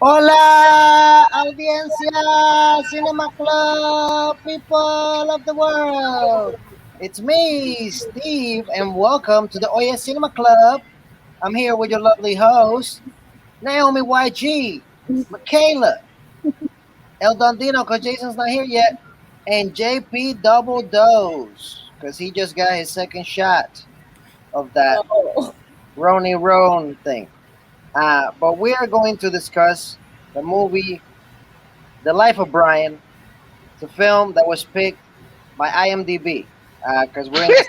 Hola, audiencia, Cinema Club, people of the world. It's me, Steve, and welcome to the Oya Cinema Club. I'm here with your lovely host, Naomi YG, Michaela, El Dondino, because Jason's not here yet, and JP Double Dose, because he just got his second shot of that Oh, Roni Roan thing. But we are going to discuss the movie The Life of Brian. It's a film that was picked by IMDb because we're in the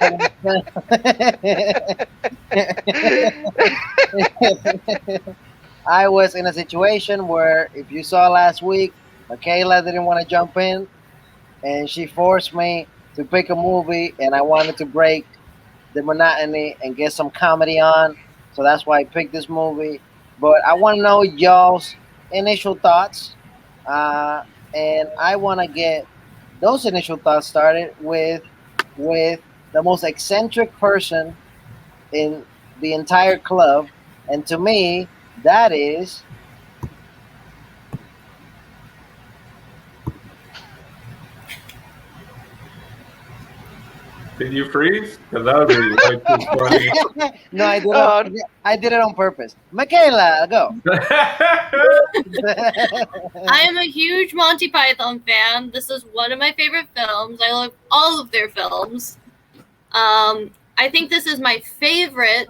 second. I was in a situation where, if you saw last week, Michaela didn't want to jump in, and she forced me to pick a movie, and I wanted to break the monotony and get some comedy on. So that's why I picked this movie. But I want to know y'all's initial thoughts, uh, and I want to get those initial thoughts started with the most eccentric person in the entire club, and to me, that is Did you freeze? Because that would be way too funny. no, oh, I did it on purpose. Michaela, go. I am a huge Monty Python fan. This is one of my favorite films. I love all of their films. I think this is my favorite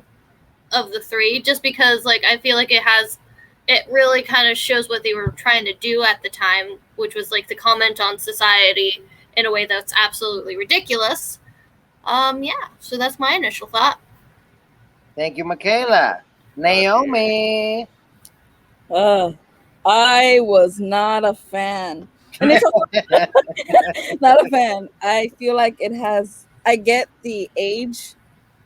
of the three, just because I feel like it really kind of shows what they were trying to do at the time, which was to comment on society in a way that's absolutely ridiculous. Yeah, so that's my initial thought. Thank you, Michaela. Naomi. I was not a fan. And it's not a fan. I feel like it has. I get the age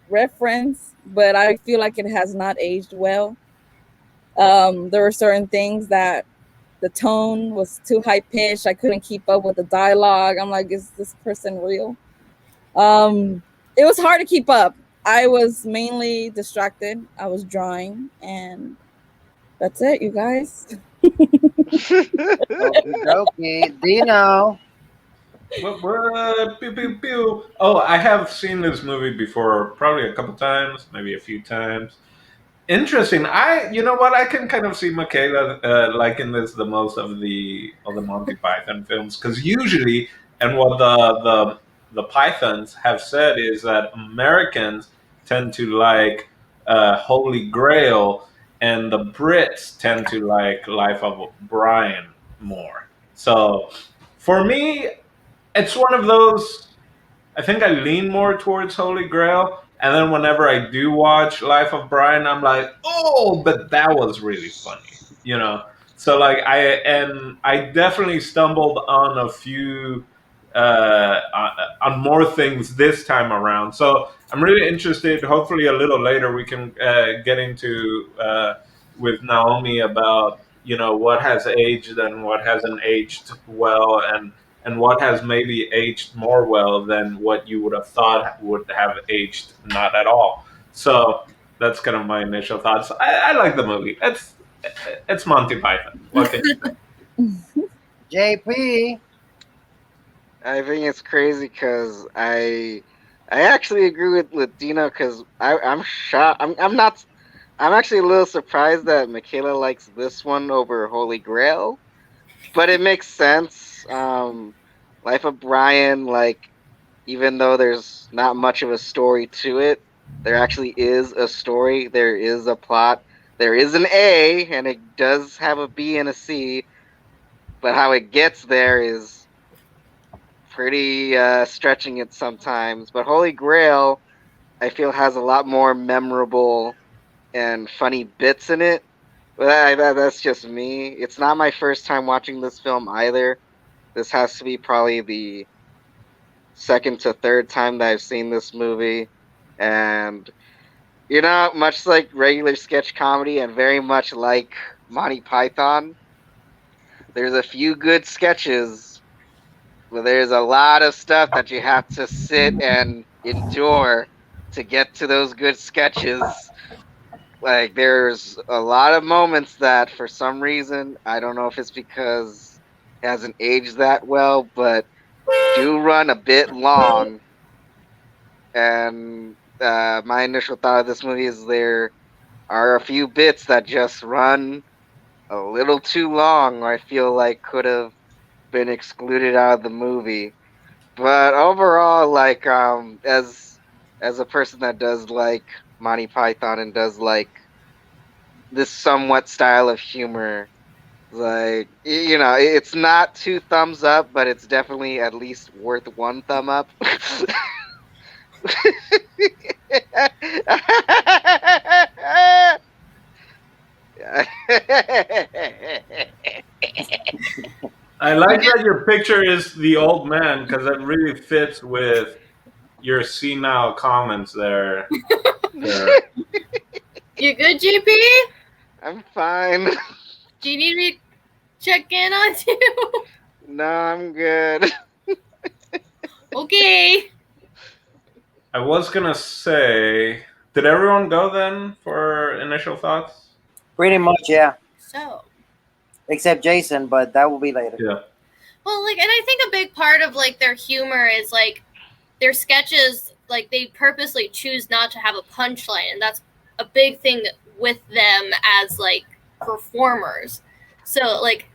reference, but I feel like it has not aged well. There were certain things that the tone was too high pitched. I couldn't keep up with the dialogue. I'm like, is this person real? It was hard to keep up. I was mainly distracted. I was drawing, and that's it, you guys. Okay, Dino. What? Pew, pew, pew. Oh, I have seen this movie before, probably a couple times, maybe a few times. Interesting. You know what? I can kind of see Michaela liking this the most of the Monty Python films because usually, and what the Pythons have said is that Americans tend to like Holy Grail, and the Brits tend to like Life of Brian more. So for me, it's one of those. I think I lean more towards Holy Grail. And then whenever I do watch Life of Brian, I'm like, oh, but that was really funny, you know. So like I definitely stumbled on a few on more things this time around. So I'm really interested. Hopefully, a little later we can get into with Naomi about what has aged and what hasn't aged well, and what has maybe aged more well than what you would have thought would have aged not at all. So that's kind of my initial thoughts. I like the movie. It's Monty Python. What can you say? JP. I think it's crazy because I actually agree with Dino because I'm shocked. I'm not. I'm actually a little surprised that Michaela likes this one over Holy Grail, but it makes sense. Life of Brian, like, even though there's not much of a story to it, there actually is a story. There is a plot. There is an A, and it does have a B and a C. But how it gets there is pretty stretching it sometimes. But Holy Grail, I feel, has a lot more memorable and funny bits in it. But that's just me. It's not my first time watching this film either. This has to be probably the second to third time that I've seen this movie. And, much like regular sketch comedy and very much like Monty Python, there's a few good sketches, but there's a lot of stuff that you have to sit and endure to get to those good sketches. Like there's a lot of moments that for some reason, I don't know if it's because it hasn't aged that well, but do run a bit long. And my initial thought of this movie is there are a few bits that just run a little too long, or I feel like could have been excluded out of the movie. But overall, like as a person that does like Monty Python and does like this somewhat style of humor, like you know, it's not two thumbs up, but it's definitely at least worth one thumb up. I like that your picture is the old man because it really fits with your senile comments there. Sure. You good, JP? I'm fine. Do you need me to check in on you? No, I'm good. Okay. I was gonna say, did everyone go then for initial thoughts? Pretty much, yeah. So, Except Jason, but that will be later. Yeah. well, like, and I think a big part of like their humor is like their sketches, like they purposely choose not to have a punchline, and that's a big thing with them as like performers. So, like,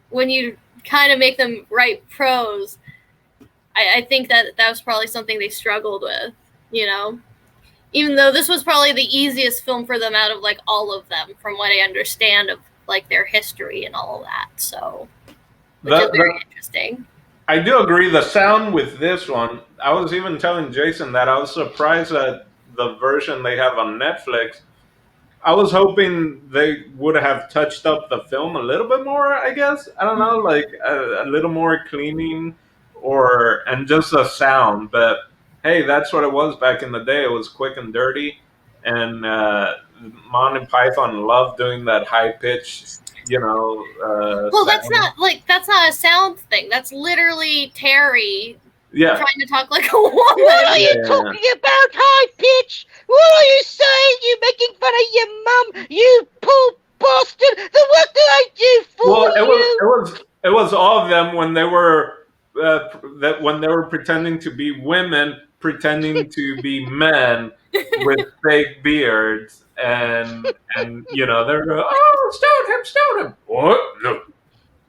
when you kind of make them write prose, I think that was probably something they struggled with, you know? Even though this was probably the easiest film for them out of like all of them, from what I understand of like their history and all of that. So, which is very interesting. I do agree. The sound with this one, I was even telling Jason that I was surprised at the version they have on Netflix. I was hoping they would have touched up the film a little bit more, I guess. I don't know, like a little more cleaning and just the sound. But hey, that's what it was back in the day. It was quick and dirty. And Monty Python loved doing that high pitched, Well, sound. that's not a sound thing. That's literally Terry Yeah. trying to talk like a woman. What are you Yeah. talking about, high pitch? What are you saying? You making fun of your mum? You poor bastard! The what did I do for Well, you? it was all of them when they were when they were pretending to be women, pretending to be men with fake beards, and they're going, oh, stone him, what?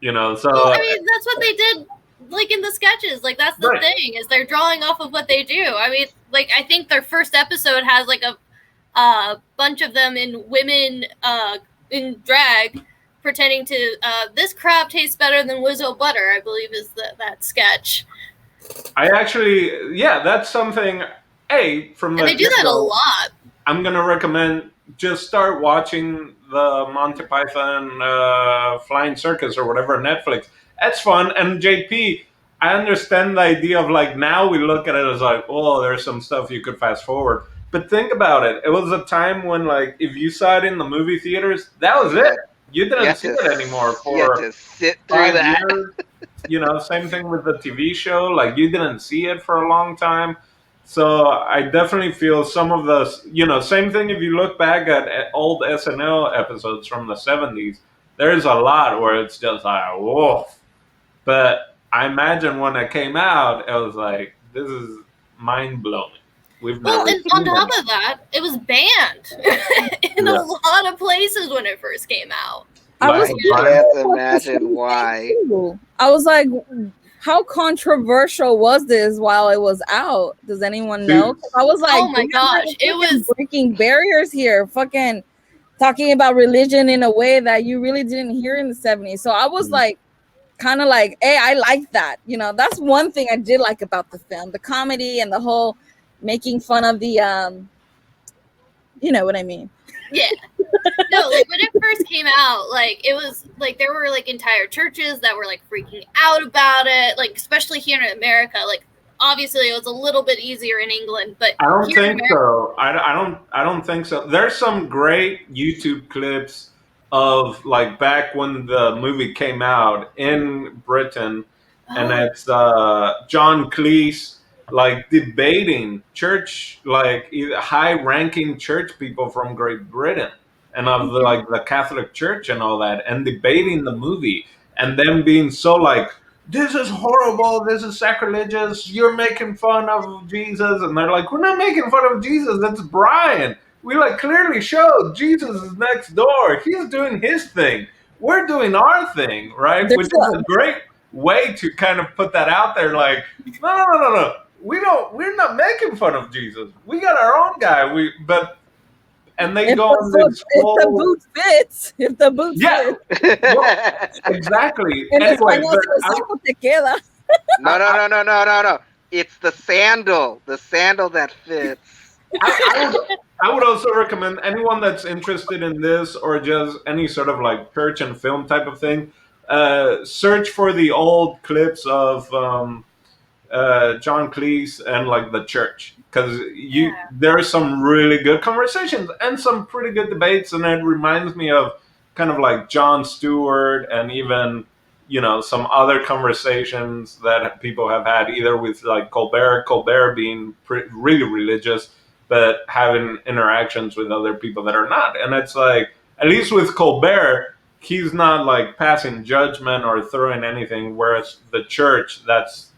No, so Well, I mean, that's what they did, like in the sketches. Like that's the right. thing, is they're drawing off of what they do. I mean, like I think their first episode has like a bunch of them in women in drag pretending to this crab tastes better than Wizzo butter, I believe is that sketch. I actually, yeah, that's something. From And the they do that a get-go, lot. I'm gonna recommend just start watching the Monty Python Flying Circus or whatever Netflix. That's fun. And JP, I understand the idea of like now we look at it as like, oh, there's some stuff you could fast forward. But think about it. It was a time when like if you saw it in the movie theaters, that was it. You didn't see it anymore You had for to sit through 5 that. years. Same thing with the TV show. Like you didn't see it for a long time. So I definitely feel some of the, same thing if you look back at old SNL episodes from the 70s, there's a lot where it's just like, whoa. But I imagine when it came out, it was like, this is mind blowing. We've Well, never and on seen top it. of that, it was banned in a Yeah. lot of places when it first came out. I was Like, I Brian- can't imagine why. I was like, how controversial was this while it was out? Does anyone know? I was like, oh my gosh, it was breaking barriers here, fucking talking about religion in a way that you really didn't hear in the 70s. So I was like, kind of like, hey, I like that. That's one thing I did like about the film, the comedy and the whole making fun of the you know what I mean. Yeah. No, like when it first came out, like it was like there were like entire churches that were like freaking out about it, like especially here in America. Like obviously it was a little bit easier in England, but I don't here in think America, so. I don't think so. There's some great YouTube clips of like back when the movie came out in Britain, and it's John Cleese like debating church, like high-ranking church people from Great Britain. and of the Catholic Church and all that, and debating the movie, and them being so like, this is horrible, this is sacrilegious, you're making fun of Jesus, and they're like, we're not making fun of Jesus, that's Brian. We like clearly showed Jesus is next door. He's doing his thing. We're doing our thing, right? Which There's is a great way to kind of put that out there. Like, no. We're not making fun of Jesus. We got our own guy. And they go on this if the whole boot fits, if the boot yeah, fits, well, exactly. en Anyway, español but si lo saco te queda. No. It's the sandal that fits. I would also recommend anyone that's interested in this or just any sort of like church and film type of thing. Search for the old clips of John Cleese and like the church, because there are some really good conversations and some pretty good debates, and it reminds me of kind of like Jon Stewart and even some other conversations that people have had either with like Colbert being really religious but having interactions with other people that are not, and it's like at least with Colbert he's not like passing judgment or throwing anything, whereas the church that's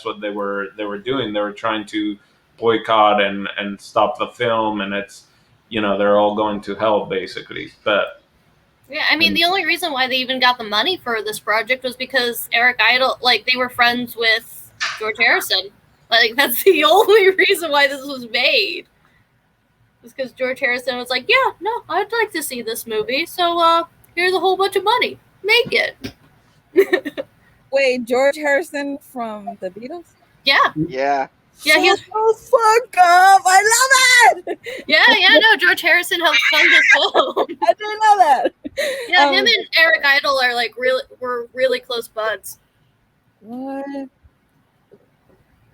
what they were doing. They were trying to boycott and stop the film, and it's they're all going to hell basically. But yeah, I mean, the only reason why they even got the money for this project was because Eric Idle, like, they were friends with George Harrison. Like, that's the only reason why this was made. Was because George Harrison was like, yeah, no, I'd like to see this movie, so here's a whole bunch of money. Make it. Wait, George Harrison from the Beatles? Yeah. Yeah. Yeah, he was, fuck up! I love it! yeah, no, George Harrison helped fund this film. I didn't know that. Yeah, him and Eric Idle are like really close buds. What?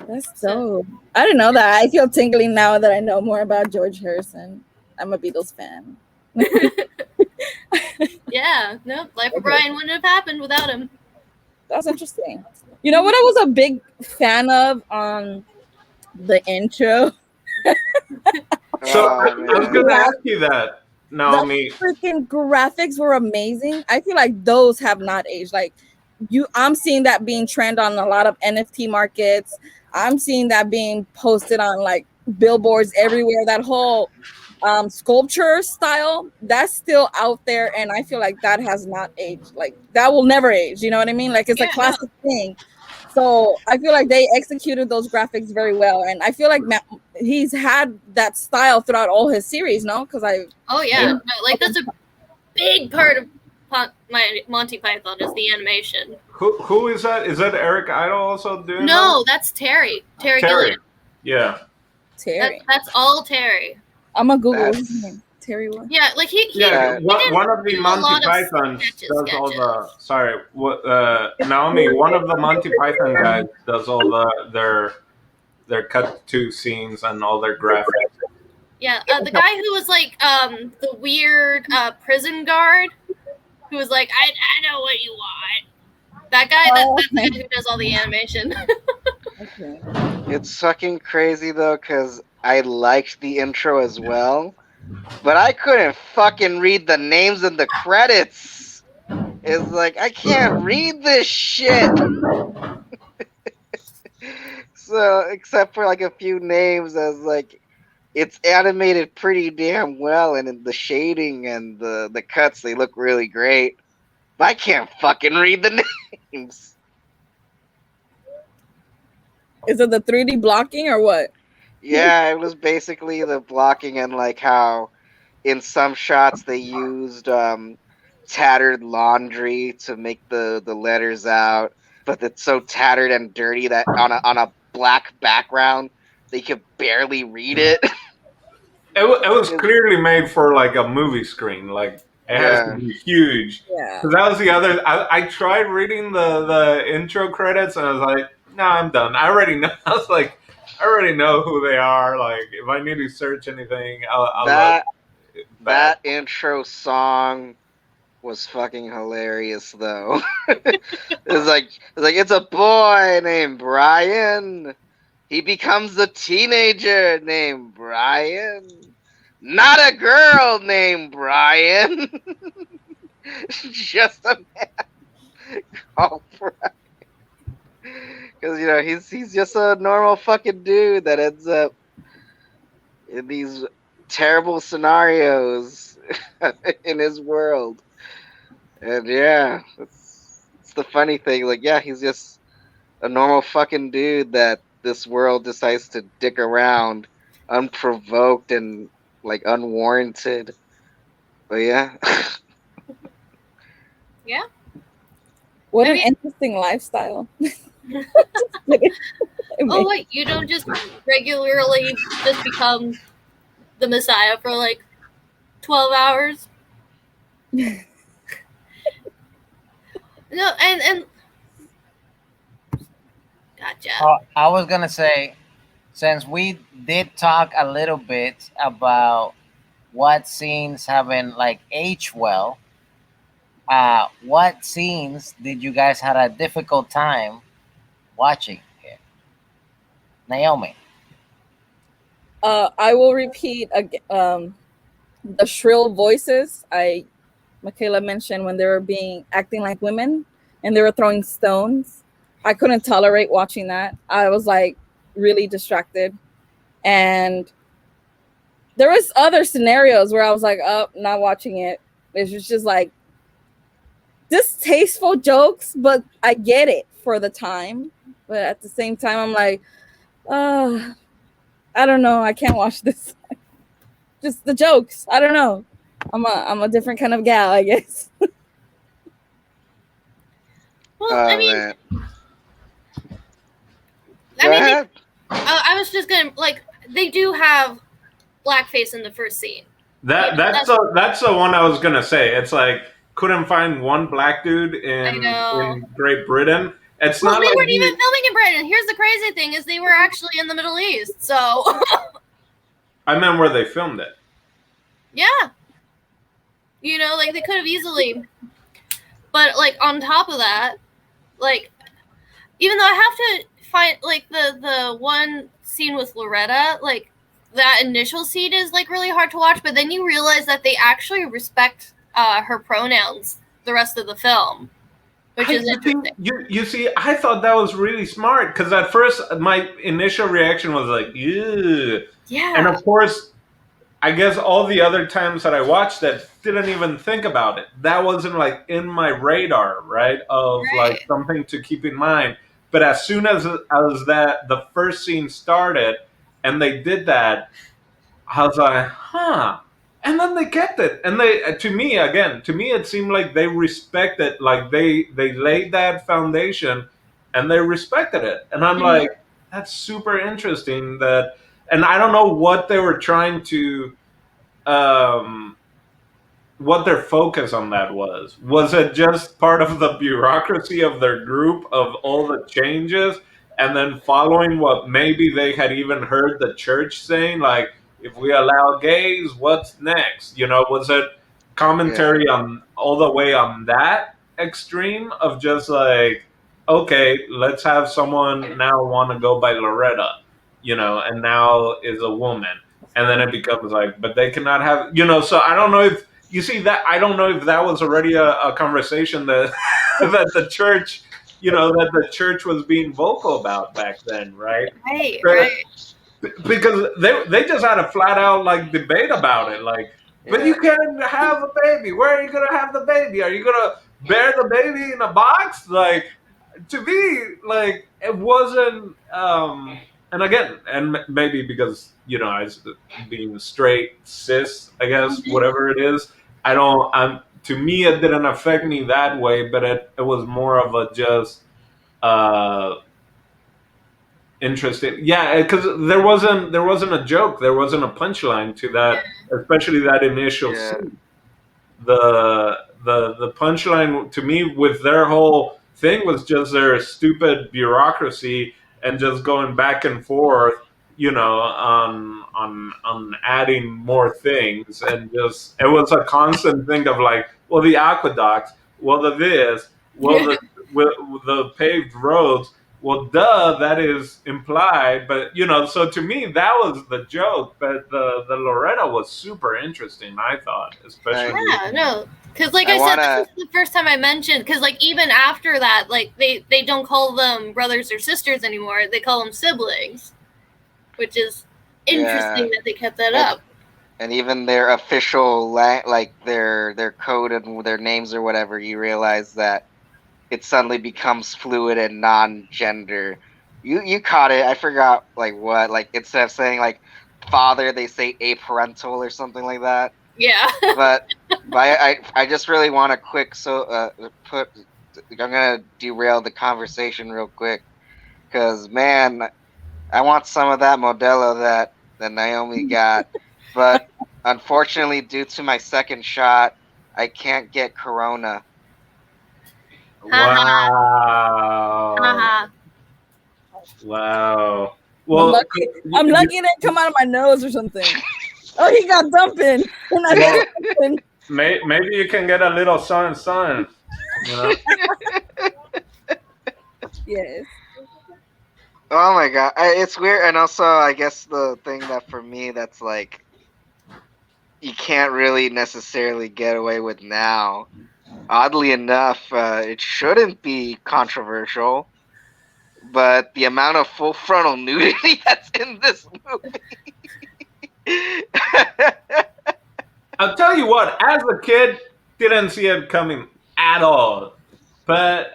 That's dope. I didn't know that. I feel tingling now that I know more about George Harrison. I'm a Beatles fan. Yeah, no, Life of Brian wouldn't have happened without him. That's interesting. You know what I was a big fan of on the intro? so I was going to ask you that, Naomi. The freaking graphics were amazing. I feel like those have not aged. Like I'm seeing that being trend on a lot of NFT markets. I'm seeing that being posted on like billboards everywhere. That whole sculpture style, that's still out there, and I feel like that has not aged. Like that will never age. You know what I mean? Like it's a classic thing. So I feel like they executed those graphics very well, and I feel like he's had that style throughout all his series. No, because no, like that's a big part of my Monty Python is the animation. Who is that? Is that Eric Idle also doing? No, that's Terry. Terry Gilliam. Yeah. Terry. That's all Terry. I'm a Google his name. Terry what? Yeah, like he one of the Monty Python does all the. Sorry, Naomi. One of the Monty Python guys does all their cut to scenes and all their graphics. Yeah, the guy who was like the weird prison guard, who was like, I know what you want. That guy, that's the guy who does all the animation. Okay. It's fucking crazy though, because I liked the intro as well, but I couldn't fucking read the names in the credits. It's like, I can't read this shit. So, except for like a few names, as like, it's animated pretty damn well, and in the shading and the cuts, they look really great. But I can't fucking read the names. Is it the 3D blocking or what? Yeah, it was basically the blocking, and like how in some shots they used tattered laundry to make the letters out, but it's so tattered and dirty that on a black background they could barely read it. It was clearly made for like a movie screen. Like it has to be huge. Yeah. Because that was the other. I tried reading the intro credits and I was like, no, I'm done. I already know. I was like, I already know who they are. Like if I need to search anything, I'll that intro song was fucking hilarious though. it's like it's a boy named Brian. He becomes a teenager named Brian. not a girl named Brian, just a man called Brian. Because he's just a normal fucking dude that ends up in these terrible scenarios in his world. And yeah, it's the funny thing. Like, yeah, he's just a normal fucking dude that this world decides to dick around unprovoked and like unwarranted. But yeah. Yeah. What I an mean- interesting lifestyle. Oh wait, you don't just regularly just become the Messiah for like 12 hours? No, and gotcha. I was gonna say, since we did talk a little bit about what scenes haven't like aged well, what scenes did you guys had a difficult time watching here? Naomi. I will repeat the shrill voices. Michaela mentioned when they were acting like women and they were throwing stones. I couldn't tolerate watching that. I was like really distracted, and there was other scenarios where I was like, "Oh, not watching it." It was just like distasteful jokes, but I get it for the time. But at the same time, I'm like, I don't know. I can't watch this. Just the jokes. I don't know. I'm a different kind of gal, I guess. Well, Oh, I mean, man. I mean, ahead. I was just gonna like they do have blackface in the first scene. That's the one I was gonna say. It's like couldn't find one black dude in Great Britain. It's Well, not we like weren't even filming in Britain. Here's the crazy thing: is they were actually in the Middle East. So I meant where they filmed it. yeah, like they could have easily. But like on top of that, like even though I have to find like the one scene with Loretta, like that initial scene is like really hard to watch, but then you realize that they actually respect her pronouns the rest of the film, which is interesting. You see, I thought that was really smart because at first my initial reaction was like, ew. Yeah. And of course, I guess all the other times that I watched that didn't even think about it. That wasn't like in my radar, right? Of like something to keep in mind. But as soon as that the first scene started and they did that, I was like, huh. And then they kept it. And to me it seemed like they respected, like they laid that foundation and they respected it. And I'm like, that's super interesting that, and I don't know what they were trying to, what their focus on that was. Was it just part of the bureaucracy of their group of all the changes and then following what maybe they had even heard the church saying, like, if we allow gays, what's next? Was it commentary on all the way on that extreme of just like, okay, let's have someone now want to go by Loretta, and now is a woman. And then it becomes like, but they cannot have, so I don't know if, you see that, I don't know if that was already a conversation that that the church, that the church was being vocal about back then, right? Right. Because they just had a flat out like debate about it, like, but you can't have a baby. Where are you gonna have the baby? Are you gonna bear the baby in a box? Like, to me, like, it wasn't. And again, and maybe because I being straight cis, I guess, whatever it is, I don't. To me, it didn't affect me that way, but it was more of a just interesting. Yeah, because there wasn't a joke, there wasn't a punchline to that, especially that initial scene. The punchline to me with their whole thing was just their stupid bureaucracy and just going back and forth, on adding more things, and just it was a constant thing of like, well, the aqueducts, well, the this, well, the paved roads, well, duh, that is implied. But so to me that was the joke. But the Loretta was super interesting. I thought, especially. Yeah, no, because like I I said, wanna. this is the first time I mentioned. Because like even after that, like they don't call them brothers or sisters anymore. They call them siblings, which is interesting Yeah, that they kept that and up. and even their official like their code and their names or whatever, you realize that it suddenly becomes fluid and non-gender. You caught it. I forgot like what, like instead of saying like father, they say aparental or something like that. Yeah. But I just really want to put. I'm gonna derail the conversation real quick because man, I want some of that Modelo that Naomi got, but unfortunately, due to my second shot, I can't get Corona. Haha. Wow. Haha. Wow. I'm Well, lucky. I'm lucky it didn't come out of my nose or something. Oh, he got dumping, and I got well, dumping. maybe you can get a little sun. Yes. Oh my god, it's weird, and also I guess the thing that for me that's like you can't really necessarily get away with now. Oddly enough, it shouldn't be controversial, but the amount of full frontal nudity that's in this movie. I'll tell you what. As a kid, didn't see it coming at all. But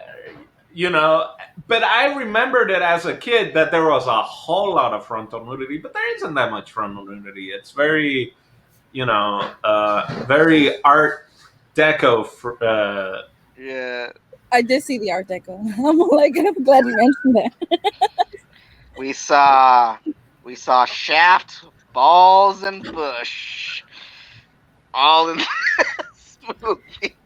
you know, but I remembered it as a kid that there was a whole lot of frontal nudity, but there isn't that much frontal nudity. It's very, very Art Deco. Yeah, I did see the Art Deco. I'm like, I'm glad you mentioned that. we saw Shaft, Balls, and Bush all in this movie.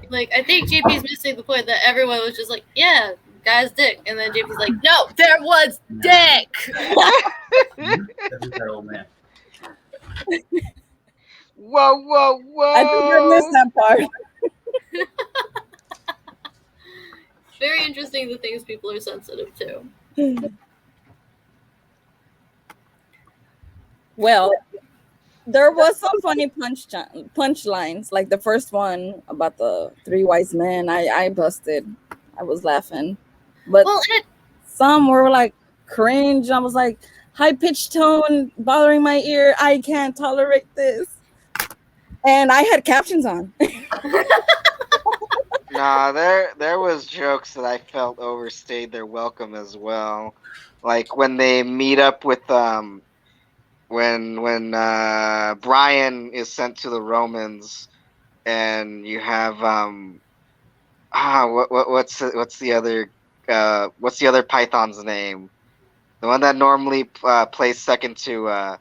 Like I think JP's missing the point that everyone was just like, yeah, guy's dick, and then JP's like, no, there was dick. That's that old man. Whoa, whoa, whoa! I think I missed that part. Very interesting the things people are sensitive to. Well, there was some funny punchlines, like the first one about the three wise men. I busted. I was laughing, but Well, some were like cringe. I was like, high pitched tone bothering my ear. I can't tolerate this. And I had captions on. Nah, there was jokes that I felt overstayed their welcome as well. Like when they meet up with when Brian is sent to the Romans and you have what's the other Python's name? The one that normally plays second to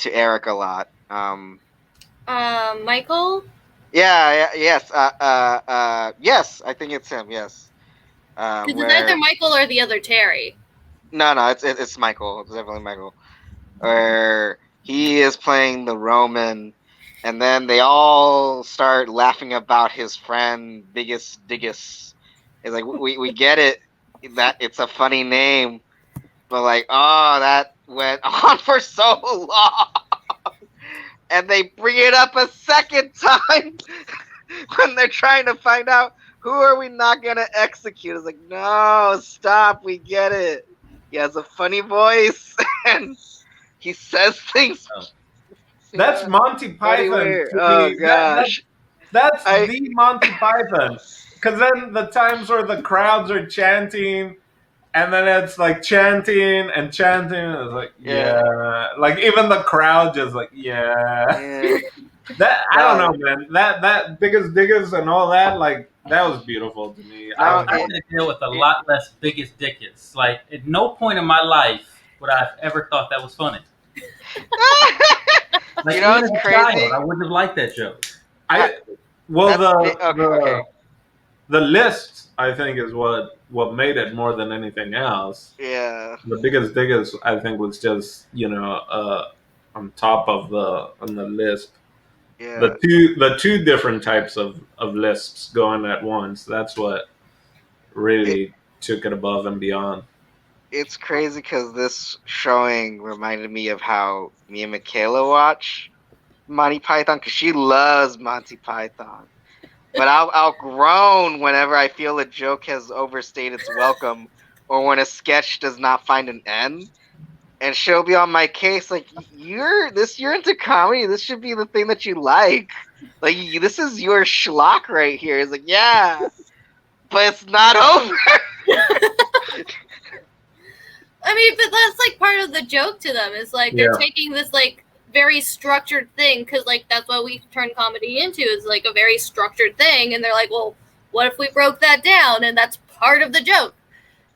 Eric a lot. Michael. Yes, yes, I think it's him. Yes, Because it's either where Michael or the other Terry. no, it's Michael. It's definitely Michael. Where he is playing the Roman, and then they all start laughing about his friend Biggest Diggus. It's like we get it that it's a funny name, but like that went on for so long, and they bring it up a second time when they're trying to find out who are we not gonna execute. It's like no, stop. We get it. He has a funny voice and he says things. That's Monty Funny Python weird. to Oh me. gosh. That's I the Monty Python. Because then the times where the crowds are chanting, and then it's like chanting and chanting, and it's like yeah. like even the crowd just like yeah. Yeah. That I don't No, know, man. That biggest diggers and all that, like that was beautiful to me. I no, don't I know. had to deal with a lot less biggest dickets. Like at no point in my life would I have ever thought that was funny. Like you know even it's as a crazy? child, I wouldn't have liked that joke. I well Okay. the list I think is what made it more than anything else. Yeah. The biggest diggers I think was just on top of on the list. Yeah. The two different types of lists going at once. That's what It, really took it above and beyond. It's crazy because this showing reminded me of how me and Michaela watch Monty Python because she loves Monty Python. But I'll groan whenever I feel a joke has overstayed its welcome, or when a sketch does not find an end. And she'll be on my case like, you're into comedy. This should be the thing that you like. Like, this is your schlock right here. It's like, yeah, but it's not over. I mean, but that's like part of the joke to them. Is like they're taking this like very structured thing because like that's what we turn comedy into is like a very structured thing, and they're like, well, what if we broke that down? And that's part of the joke,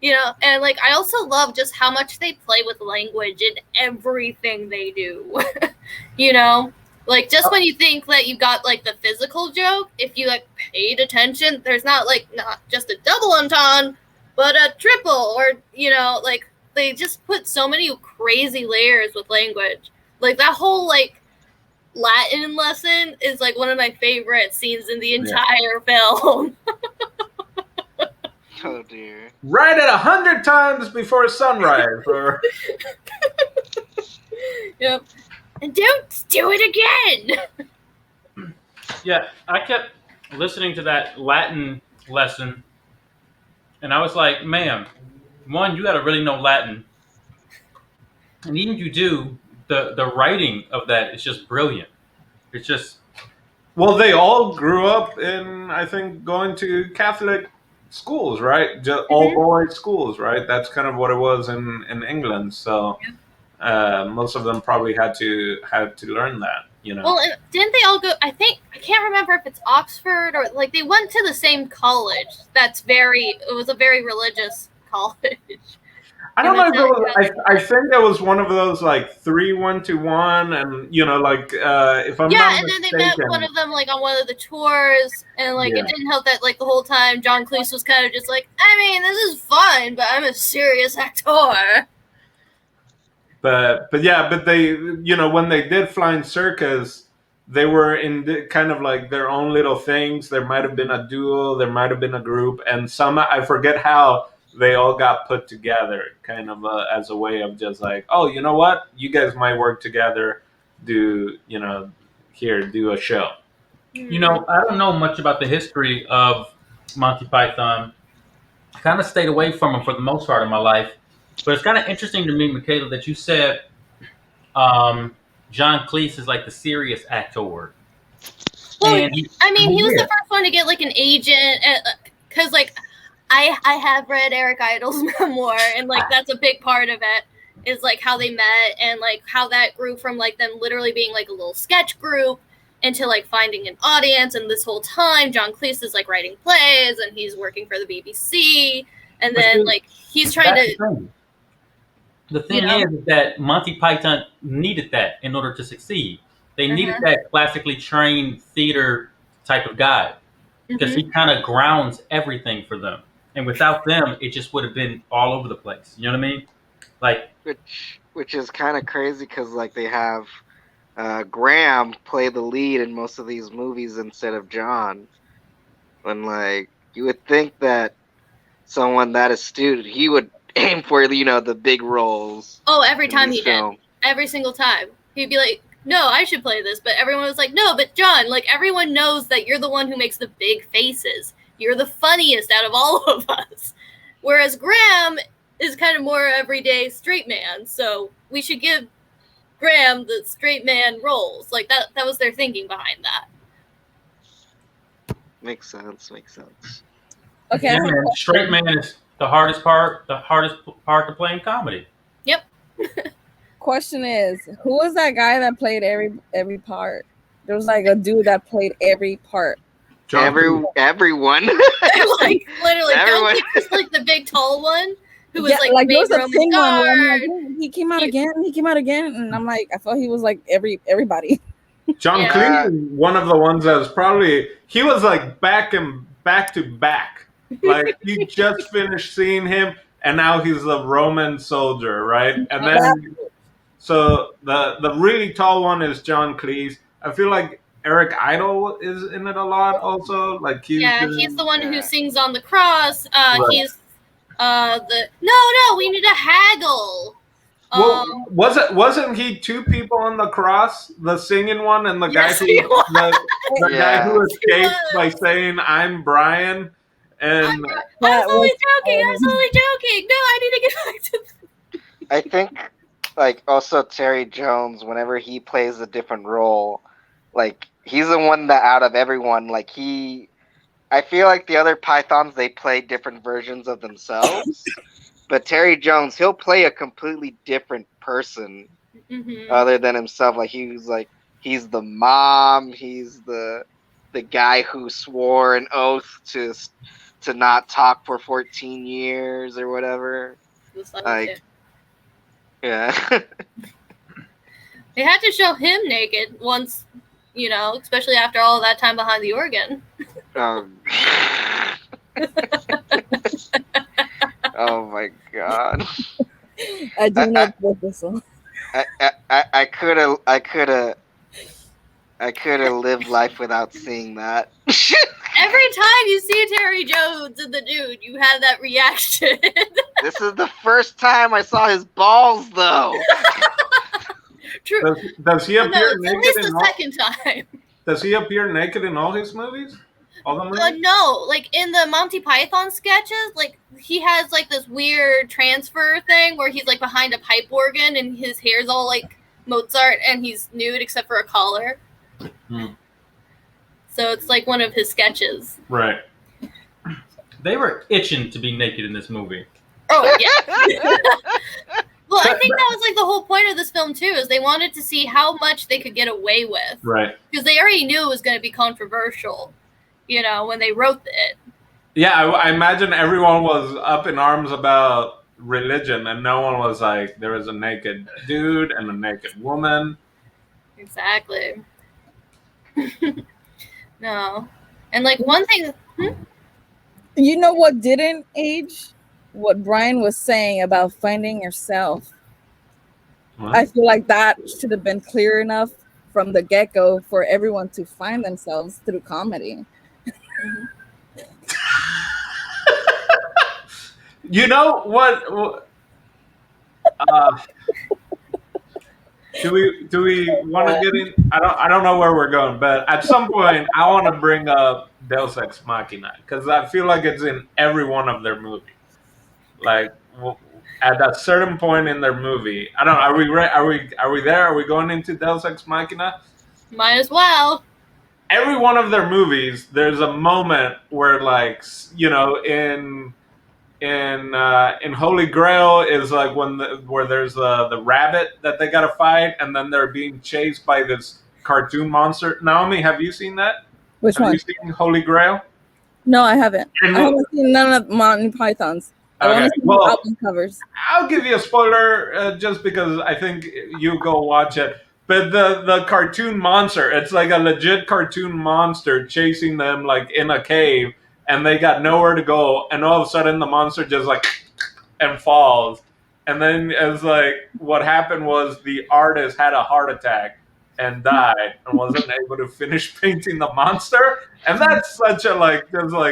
you know. And like I also love just how much they play with language in everything they do, you know. Like just when you think that you got like the physical joke, if you like paid attention, there's not just a double entendre, but a triple, or you know, like they just put so many crazy layers with language. Like that whole like Latin lesson is like one of my favorite scenes in the entire film. Oh dear. Write it 100 times before sunrise. Or... Yep. And don't do it again. Yeah, I kept listening to that Latin lesson, and I was like, "Man, one, you got to really know Latin, and even if you do, the writing of that is just brilliant. It's just Well, they all grew up in, I think, going to Catholic schools, right? Just all boys schools, right? That's kind of what it was in England. So most of them probably had to learn that, you know. Well, didn't they all go? I can't remember if it's Oxford or like they went to the same college. It was a very religious college. I don't know if it was, I think it was one of those like 3 1-to-1, and you know, like if I'm not and then mistaken, they met one of them like on one of the tours, and like it didn't help that like the whole time John Cleese was kind of just like, I mean, this is fun, but I'm a serious actor. But they, you know, when they did Flying Circus, they were in kind of like their own little things. There might have been a duo, there might have been a group, and some, I forget how they all got put together, kind of as a way of just like, oh, you know what, you guys might work together, do a show. You know, I don't know much about the history of Monty Python. I kind of stayed away from them for the most part of my life. But it's kind of interesting to me, Michaela, that you said John Cleese is like the serious actor. Well, he was the first one to get like an agent, because like I have read Eric Idle's memoir, and like that's a big part of it is like how they met and like how that grew from like them literally being like a little sketch group into like finding an audience. And this whole time, John Cleese is like writing plays and he's working for the BBC, and then like he's trying to. The thing is that Monty Python needed that in order to succeed. They needed that classically trained theater type of guy because he kind of grounds everything for them. And without them, it just would have been all over the place. You know what I mean? Like, which is kind of crazy because like they have Graham play the lead in most of these movies instead of John. When like you would think that someone that astute, he would aim for the big roles. Oh, every time he did. Every single time. He'd be like, no, I should play this. But everyone was like, no, but John, like everyone knows that you're the one who makes the big faces. You're the funniest out of all of us. Whereas Graham is kind of more everyday straight man. So we should give Graham the straight man roles. Like that was their thinking behind that. Makes sense. Okay. Yeah, man, straight man is the hardest part to play in comedy. Yep. Question is, who was that guy that played every part? There was like a dude that played every part. Everyone. Like literally, everyone. John Cleese was like the big tall one who was like there was a Roman thing on where I'm guard. like, he came out again, and I'm like, I thought he was like everybody. John Cleese is one of the ones that was probably, he was like back to back. Like you just finished seeing him, and now he's a Roman soldier, right? And then, so the really tall one is John Cleese. I feel like Eric Idle is in it a lot, also. Like he's the one who sings on the cross. Right. He's We need to haggle. Well, wasn't he two people on the cross, the singing one and the guy Yes, he was. the guy who Yeah. escaped by saying "I'm Brian"? And I'm That only was joking. I was only joking. No, I need to get back to. I think like also Terry Jones, whenever he plays a different role, like he's the one that out of everyone, like I feel like the other Pythons they play different versions of themselves, but Terry Jones he'll play a completely different person other than himself. Like he's the mom, he's the guy who swore an oath to not talk for 14 years or whatever. Like yeah. They had to show him naked once, especially after all that time behind the organ. Oh my god. I do not love this one. I could have lived life without seeing that. Every time you see Terry Jones and the dude, you have that reaction. This is the first time I saw his balls, though. True. Does he appear At naked least in the all? second time. Does he appear naked in all his movies? All the movies? No, like in the Monty Python sketches, like he has like this weird transfer thing where he's like behind a pipe organ and his hair's all like Mozart and he's nude except for a collar. So it's like one of his sketches. Right. They were itching to be naked in this movie. Oh yeah. Well, I think that was like the whole point of this film too, is they wanted to see how much they could get away with. Right. Because they already knew it was going to be controversial, when they wrote it. Yeah, I imagine everyone was up in arms about religion, and no one was like, there was a naked dude and a naked woman. Exactly. No. And like one thing... You know what didn't age? What Brian was saying about finding yourself. What? I feel like that should have been clear enough from the get-go for everyone to find themselves through comedy. You know what? Do we want to get in? I don't know where we're going, but at some point I want to bring up Deus Ex Machina because I feel like it's in every one of their movies. Like at a certain point in their movie, I don't know. Are we there? Are we going into Deus Ex Machina? Might as well. Every one of their movies, there's a moment where, like, in Holy Grail is like where there's the rabbit that they gotta fight, and then they're being chased by this cartoon monster. Naomi, have you seen that? Which have one? you seen Holy Grail? No, I haven't. And I haven't seen none of Monty Python's. I've only seen the album covers. I'll give you a spoiler just because I think you go watch it. But the cartoon monster, it's like a legit cartoon monster chasing them like in a cave, and they got nowhere to go, and all of a sudden the monster just like and falls. And then it's like what happened was the artist had a heart attack and died and wasn't able to finish painting the monster. And that's such a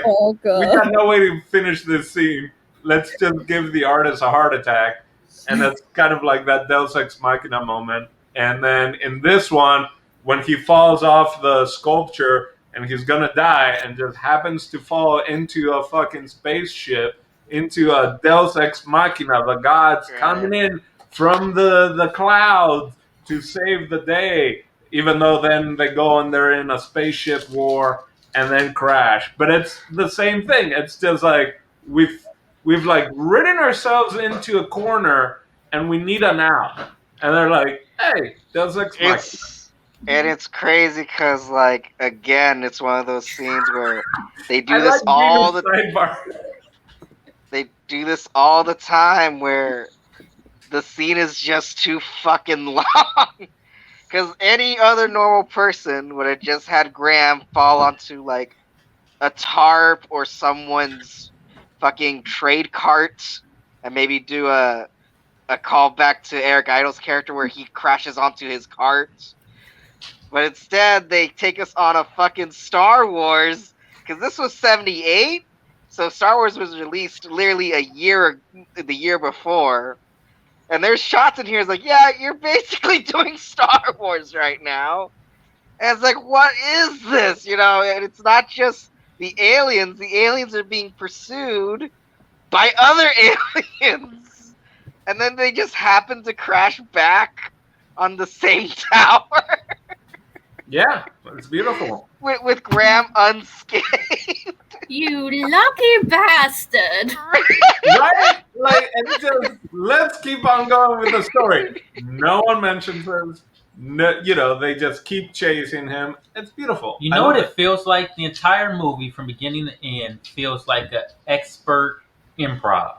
Oh, God. we got no way to finish this scene. Let's just give the artist a heart attack. And that's kind of like that Deus Ex Machina moment. And then in this one, when he falls off the sculpture and he's gonna die and just happens to fall into a fucking spaceship, into a Deus Ex Machina, the gods coming in from the clouds to save the day, even though then they go and they're in a spaceship war and then crash. But it's the same thing. It's just like we've like ridden ourselves into a corner and we need an out. And they're like, hey, Deus Ex Machina. And it's crazy because, like, again, it's one of those scenes where they do this all the They do this all the time where the scene is just too fucking long. Because any other normal person would have just had Graham fall onto, like, a tarp or someone's fucking trade cart and maybe do a callback to Eric Idle's character where he crashes onto his cart. But instead, they take us on a fucking Star Wars, because this was 78, So Star Wars was released literally the year before, and there's shots in here. It's like, yeah, you're basically doing Star Wars right now. And it's like, what is this? And it's not just the aliens. The aliens are being pursued by other aliens, and then they just happen to crash back on the same tower. Yeah, it's beautiful. with Graham unscathed. You lucky bastard. Right? Like, and just let's keep on going with the story. No one mentions him. No, they just keep chasing him. It's beautiful. You know what it feels like? The entire movie, from beginning to end, feels like an expert improv.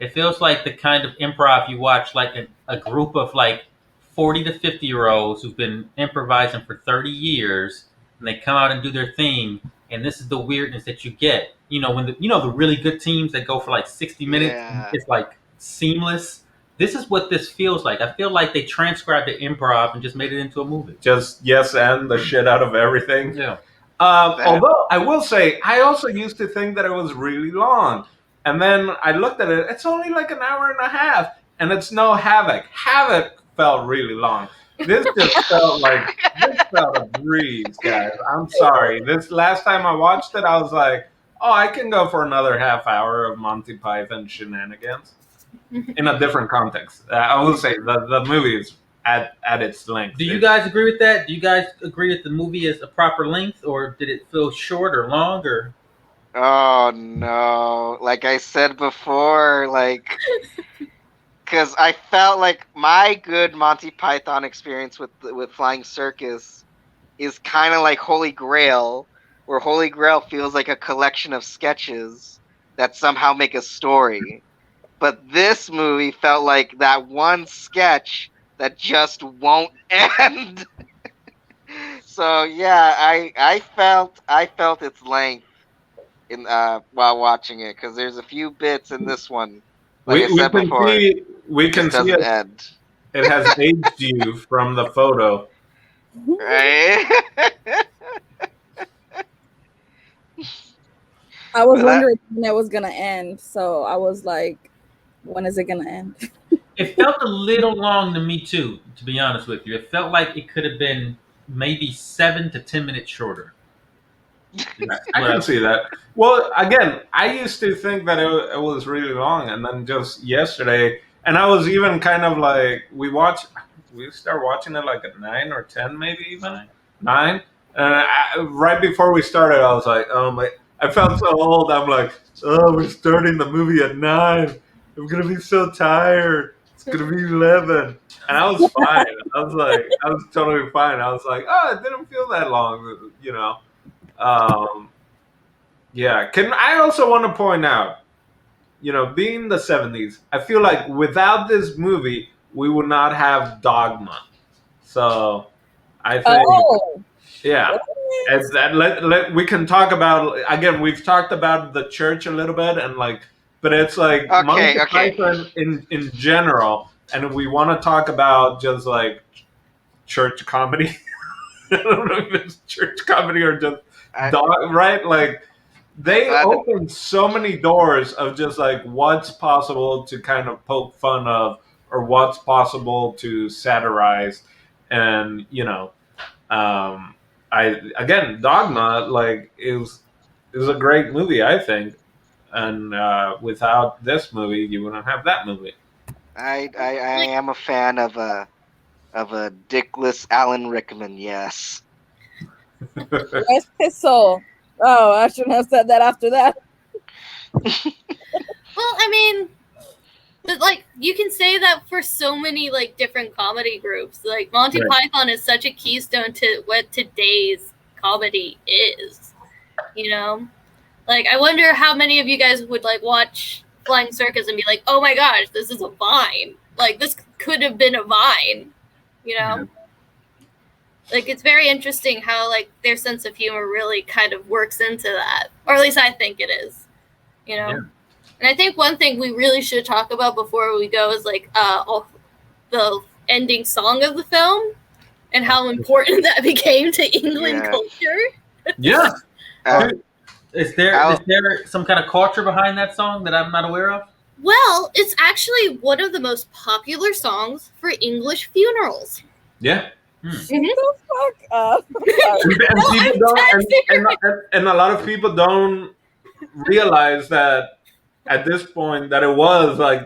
It feels like the kind of improv you watch, like a group of like 40 to 50-year-olds who've been improvising for 30 years, and they come out and do their thing. And this is the weirdness that you get. When the really good teams that go for like 60 minutes, Yeah. it's like seamless. This is what this feels like. I feel like they transcribed the improv and just made it into a movie. Just yes and the shit out of everything. Yeah. Although I will say, I also used to think that it was really long. And then I looked at it, it's only like an hour and a half. And it's no Havoc. Havoc felt really long. This just felt a breeze, guys. I'm sorry. This last time I watched it, I was like, oh, I can go for another half hour of Monty Python shenanigans in a different context. I will say the movie is at its length. Do you guys agree with that? Do you guys agree that the movie is a proper length, or did it feel short or long? Or Oh no! Like I said before, because I felt like my good Monty Python experience with Flying Circus is kind of like Holy Grail, where Holy Grail feels like a collection of sketches that somehow make a story. But this movie felt like that one sketch that just won't end. So yeah, I felt its length in while watching it, because there's a few bits in this one. Like I said before, we can see it. End. It has aged you from the photo. Right? I was wondering when it was gonna end, so I was like, when is it gonna end? It felt a little long to me too, to be honest with you. It felt like it could have been maybe 7 to 10 minutes shorter. I can see that. Well, again, I used to think that it was really long, and then just yesterday, and I was even kind of like, we start watching it like at 9 or 10, maybe even 9. And right before we started, I was like, oh my! I felt so old. I'm like, oh, we're starting the movie at 9. I'm gonna be so tired. It's gonna be 11, and I was fine. I was totally fine. I was like, oh, it didn't feel that long, Yeah. I also want to point out, being the 70s, I feel like without this movie, we would not have Dogma. So I think, yeah. As that, we can talk about, again, we've talked about the church a little bit, and but it's like Monty Python in general, and if we want to talk about just like church comedy, I don't know if it's church comedy or just right? Like, they open so many doors of just like what's possible to kind of poke fun of, or what's possible to satirize, and Dogma is a great movie, I think, and without this movie, you wouldn't have that movie. I am a fan of a dickless Alan Rickman. Yes. Rest his soul. Oh, I shouldn't have said that after that. Well, I mean, but you can say that for so many different comedy groups. Like Monty Python is such a keystone to what today's comedy is. I wonder how many of you guys would watch Flying Circus and be like, "Oh my gosh, this is a Vine! This could have been a Vine." Yeah. It's very interesting how their sense of humor really kind of works into that, or at least I think it is. Yeah. And I think one thing we really should talk about before we go is the ending song of the film and how important that became to England culture. Yeah. Is I'll, there some kind of culture behind that song that I'm not aware of? Well, it's actually one of the most popular songs for English funerals. Yeah. Shut the fuck up. And No, people I'm don't, dead serious. and a lot of people don't realize that at this point that it was like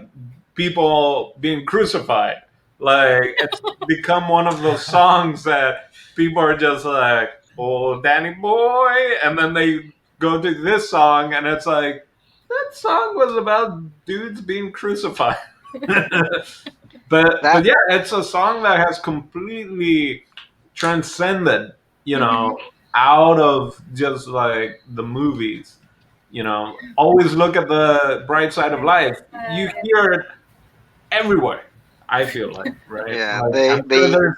people being crucified. Like it's become one of those songs that people are just like, "Oh, Danny boy," and then they go to this song, and it's like that song was about dudes being crucified. but that yeah, it's a song that has completely transcended, out of just like the movies. Always look at the bright side of life. You hear it everywhere. I feel like, right? yeah, Like I'm sure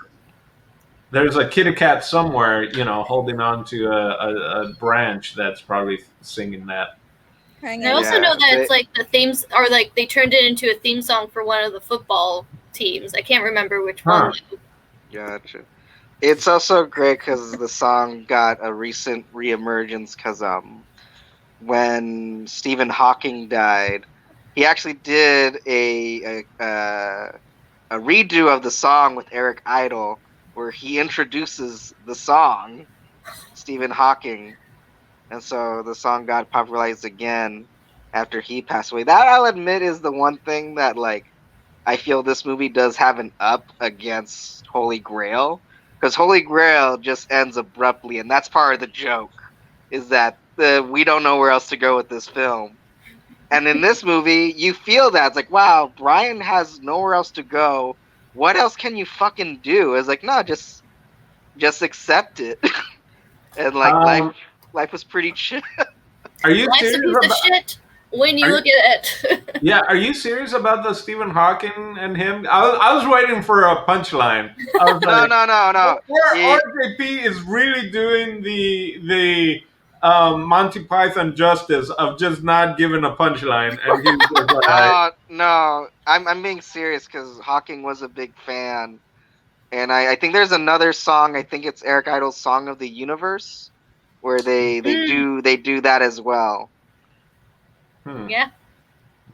there's a kitty cat somewhere, holding on to a branch that's probably singing that. Hang I on. also yeah, know that it's like the themes, or like they turned it into a theme song for one of the football teams. I can't remember which Huh. one. gotcha. It's also great because the song got a recent reemergence because when Stephen Hawking died, he actually did a redo of the song with Eric Idle, where he introduces the song Stephen Hawking, and so the song got popularized again after he passed away. That I'll admit is the one thing that I feel this movie does have an up against Holy Grail, because Holy Grail just ends abruptly, and that's part of the joke, is that we don't know where else to go with this film. And in this movie, you feel that it's like, wow, Brian has nowhere else to go. What else can you fucking do? It's like, no, just accept it. And life was pretty chill. Are you Life's a serious piece of about? shit when you Are look at it. Yeah, are you serious about the Stephen Hawking and him? I was waiting for a punchline. I was No, like, no, no, no. or It, RJP is really doing the Monty Python justice of just not giving a punchline, and he's just like, no, no. I'm being serious because Hawking was a big fan, and I think there's another song. I think it's Eric Idle's "Song of the Universe," where they do that as well. Yeah.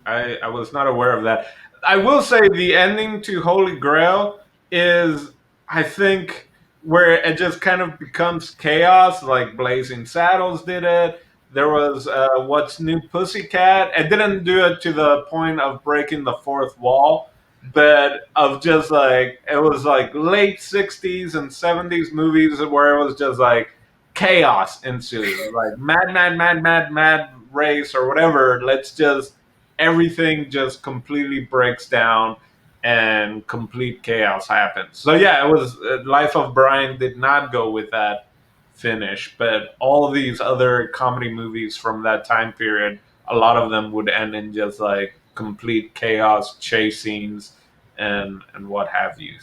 I was not aware of that. I will say the ending to Holy Grail is, I think, where it just kind of becomes chaos. Like Blazing Saddles did it. There was What's New Pussycat. It didn't do it to the point of breaking the fourth wall, but of just like it was like late '60s and '70s movies where it was just like chaos ensues, like mad, mad, mad, mad, mad race or whatever. Let's just everything just completely breaks down and complete chaos happens. So yeah, it was Life of Brian did not go with that finish, but all these other comedy movies from that time period, a lot of them would end in just like complete chaos, chase scenes, and what have you.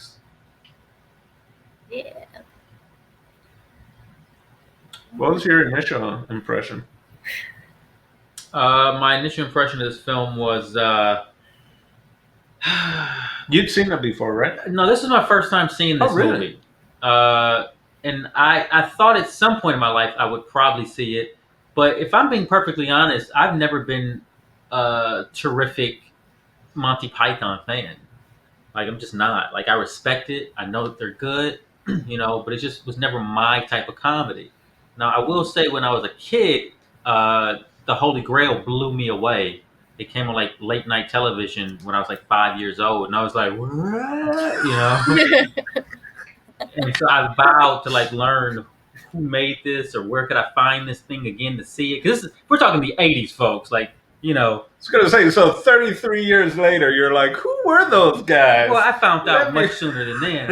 Yeah. What was your initial impression? My initial impression of this film was You'd seen it before, right? no. This is my first time seeing this Oh, really? movie, and I thought at some point in my life I would probably see it. But if I'm being perfectly honest, I've never been a terrific Monty Python fan. Like I'm just not. Like I respect it. I know that they're good, but it just was never my type of comedy. Now I will say when I was a kid, the Holy Grail blew me away. It came on like late night television when I was like 5 years old, and I was like, what? And so I vowed to like learn who made this or where could I find this thing again to see it. Because we're talking the '80s, folks. Like I was gonna say, so 33 years later, you're like, who were those guys? well, I found Let out me- much sooner than then,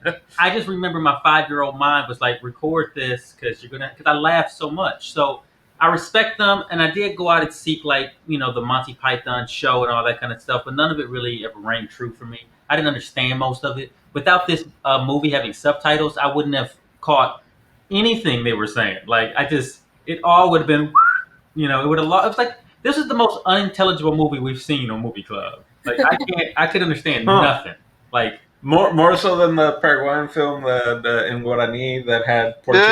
but I just remember my 5-year-old mind was like, record this because I laughed so much. So I respect them, and I did go out and seek like the Monty Python show and all that kind of stuff, but none of it really ever rang true for me. I didn't understand most of it. Without this movie having subtitles, I wouldn't have caught anything they were saying. Like it all would have been, it would have. It was like this is the most unintelligible movie we've seen on Movie Club. Like I could understand Huh. nothing. Like More so than the Paraguayan film, the in Guarani that had Portuguese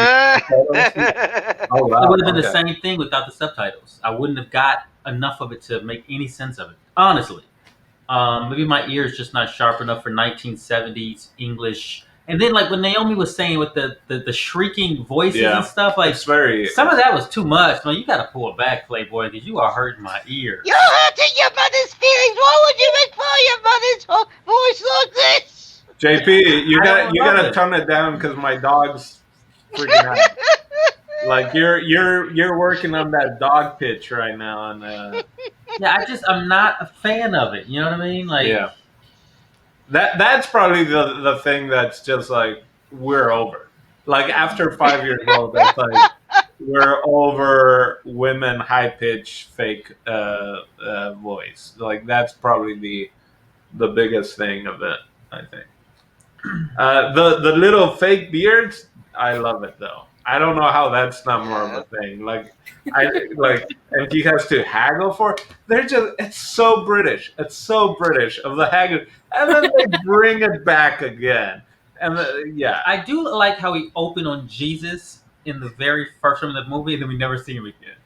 subtitles. Oh It wow, would have been the okay. same thing without the subtitles. I wouldn't have got enough of it to make any sense of it. Honestly, maybe my ear is just not sharp enough for 1970s English. And then, like when Naomi was saying with the shrieking voices and Yeah, stuff, like it's very. some of that was too much. Man, you got to pull it back, Playboy, because you are hurting my ear. You're hurting your mother's feelings. Why would you make fun of your mother's voice like this? JP, you I got don't you love got to it. tone it down because my dog's freaking out. Like you're working on that dog pitch right now, and Yeah, I'm not a fan of it. You know what I mean? Like, yeah, that's probably the thing that's just like we're over. Like after 5 years old, that's like we're over women high pitch fake voice. Like that's probably the biggest thing of it. I think. The little fake beards, I love it though. I don't know how that's not more of Yeah. a thing. And he has to haggle for it. They're just, it's so British. It's so British of the haggle, and then they bring it back again, and yeah. I do like how he opened on Jesus in the very first film of the movie, and then we never see him again.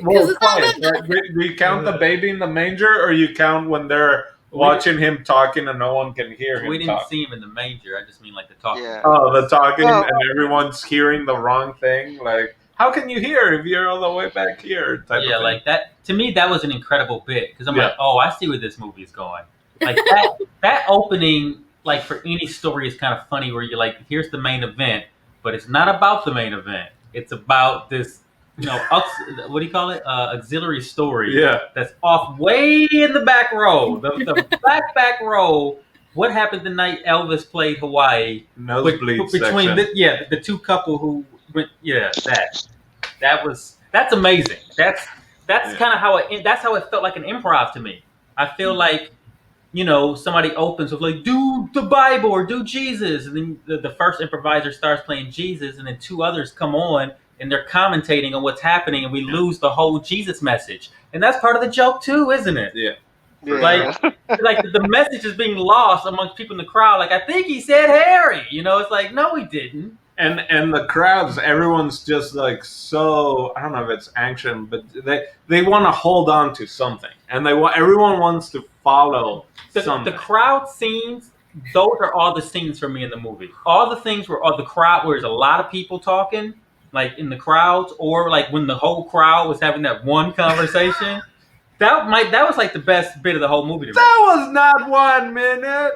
Well, it's all twice. about Do you count the baby in the manger, or you count when they're watching him talking and no one can hear him We didn't talk? see him in the manger. I just mean like the talking. Yeah. Oh, the talking Well- and everyone's hearing the wrong thing. Like, how can you hear if you're all the way back here? Type Yeah, of thing. like that. To me, that was an incredible bit because I'm Yeah. like, oh, I see where this movie is going. Like that. That opening, like for any story, is kind of funny. Where you're like, here's the main event, but it's not about the main event. It's about this, what do you call it? Auxiliary story. Yeah. That's off way in the back row, the back row. What happened the night Elvis played Hawaii? Nosebleed Between section. the two couple who went, that's amazing. That's Yeah. kind of how that's how it felt like an improv to me. I feel like somebody opens with like, do the Bible or do Jesus, and then the first improviser starts playing Jesus, and then two others come on and they're commentating on what's happening, and we lose the whole Jesus message, and that's part of the joke too, isn't it? Yeah. Yeah. Like the message is being lost amongst people in the crowd. Like, I think he said Harry. It's like, no, he didn't. And the crowds, everyone's just like so. I don't know if it's anxious, but they want to hold on to something, and everyone wants to follow something. The crowd scenes, those are all the scenes for me in the movie. All the things where the crowd, where there's a lot of people talking, like in the crowds, or like when the whole crowd was having that one conversation. That was like the best bit of the whole movie to me. That was not 1 minute.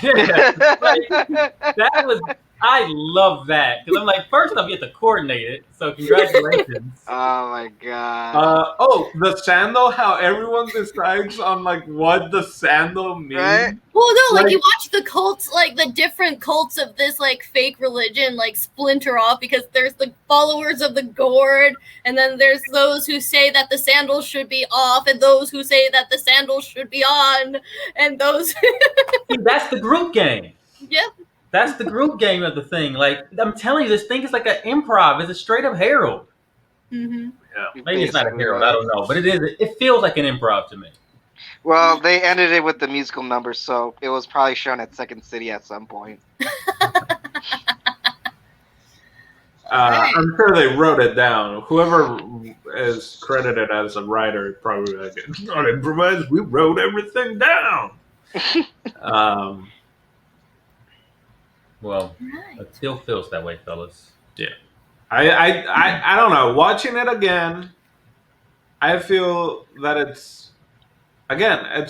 That was. I love that because I'm like, first off, you have to coordinate it. So congratulations. Oh my god. The sandal. How everyone decides on like what the sandal means. Right? Well, no, like Like- you watch the cults, like the different cults of this like fake religion, like splinter off because there's the followers of the gourd, and then there's those who say that the sandals should be off, and those who say that the sandals should be on, and those. See, that's the group game. Yep. That's the group game of the thing. Like, I'm telling you, this thing is like an improv. It's a straight up Herald. Mm-hmm. Yeah. Maybe it's not a Basically, Herald. I don't know, but it is. It feels like an improv to me. Well, they ended it with the musical number, so it was probably shown at Second City at some point. I'm sure they wrote it down. Whoever is credited as a writer probably like, it's not improvised. We wrote everything down. Well, Right. it still feels that way, fellas. I don't know. Watching it again, I feel that it's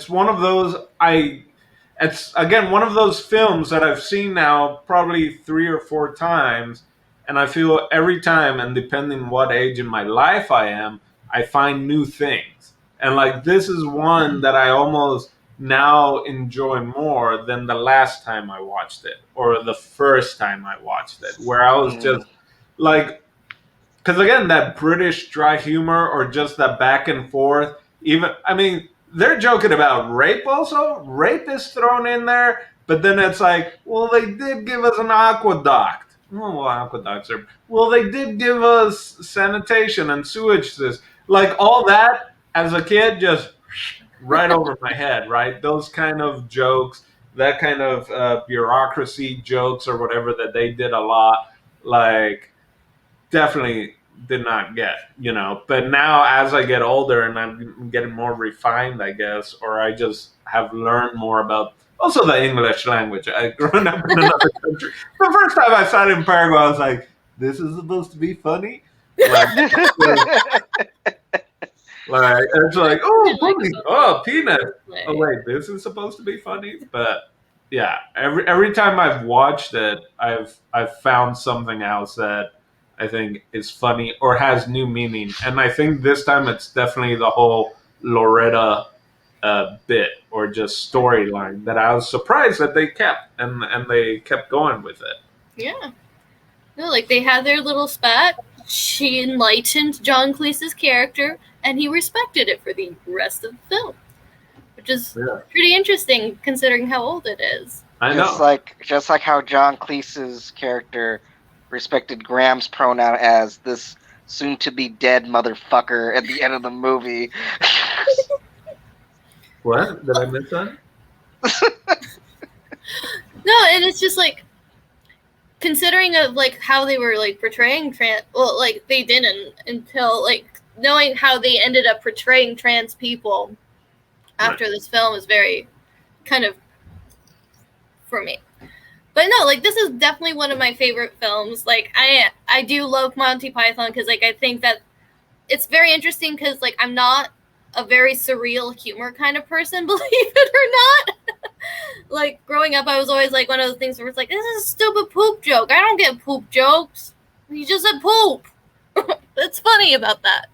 one of those one of those films that I've seen now probably 3 or 4 times, and I feel every time, and depending what age in my life I am, I find new things. And like this is one that I almost now enjoy more than the last time I watched it or the first time I watched it, where I was just like, because again, that British dry humor or just that back and forth. Even, I mean, they're joking about rape also. Rape is thrown in there, but then it's like, well, they did give us an aqueduct. Oh, well, aqueducts are. Well, they did give us sanitation and sewage system. Like all that as a kid, just right over my head, right? Those kind of jokes. that kind of bureaucracy jokes or whatever that they did a lot, like definitely did not get, But now as I get older and I'm getting more refined, I guess, or I just have learned more about also the English language. I growing up in another country. The first time I saw it in Paraguay, I was like, "This is supposed to be funny." Like, like it's like, oh, Like bully, about oh, peanut. play. Oh wait, this is supposed to be funny, but yeah, every time I've watched it, I've found something else that I think is funny or has new meaning, and I think this time it's definitely the whole Loretta bit or just storyline that I was surprised that they kept and they kept going with it. Yeah. No, like they had their little spat. She enlightened John Cleese's character, and he respected it for the rest of the film, which is Yeah. pretty interesting considering how old it is. I just know. like how John Cleese's character respected Graham's pronoun as this soon-to-be dead motherfucker at the end of the movie. What did I miss that? No, and it's just like considering of like how they were like portraying well, like they didn't until like knowing how they ended up portraying trans people after this film is very kind of for me. But no, like this is definitely one of my favorite films. Like I do love Monty Python because like I think that it's very interesting because like I'm not a very surreal humor kind of person, believe it or not. Like growing up, I was always like one of those things where it's like, this is a stupid poop joke. I don't get poop jokes. You just said poop. That's funny about that.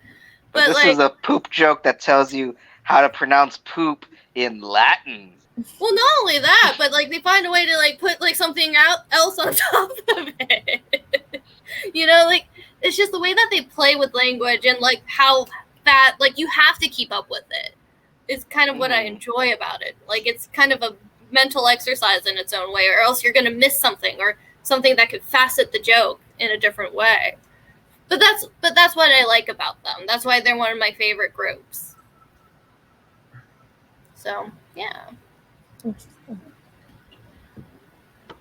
But this is a poop joke that tells you how to pronounce poop in Latin. Well, not only that, but like they find a way to like put like something else on top of it. Like it's just the way that they play with language and like how that like you have to keep up with it. Is kind of what I enjoy about it. Like it's kind of a mental exercise in its own way, or else you're gonna miss something or something that could facet the joke in a different way. But that's what I like about them. That's why they're one of my favorite groups. So yeah.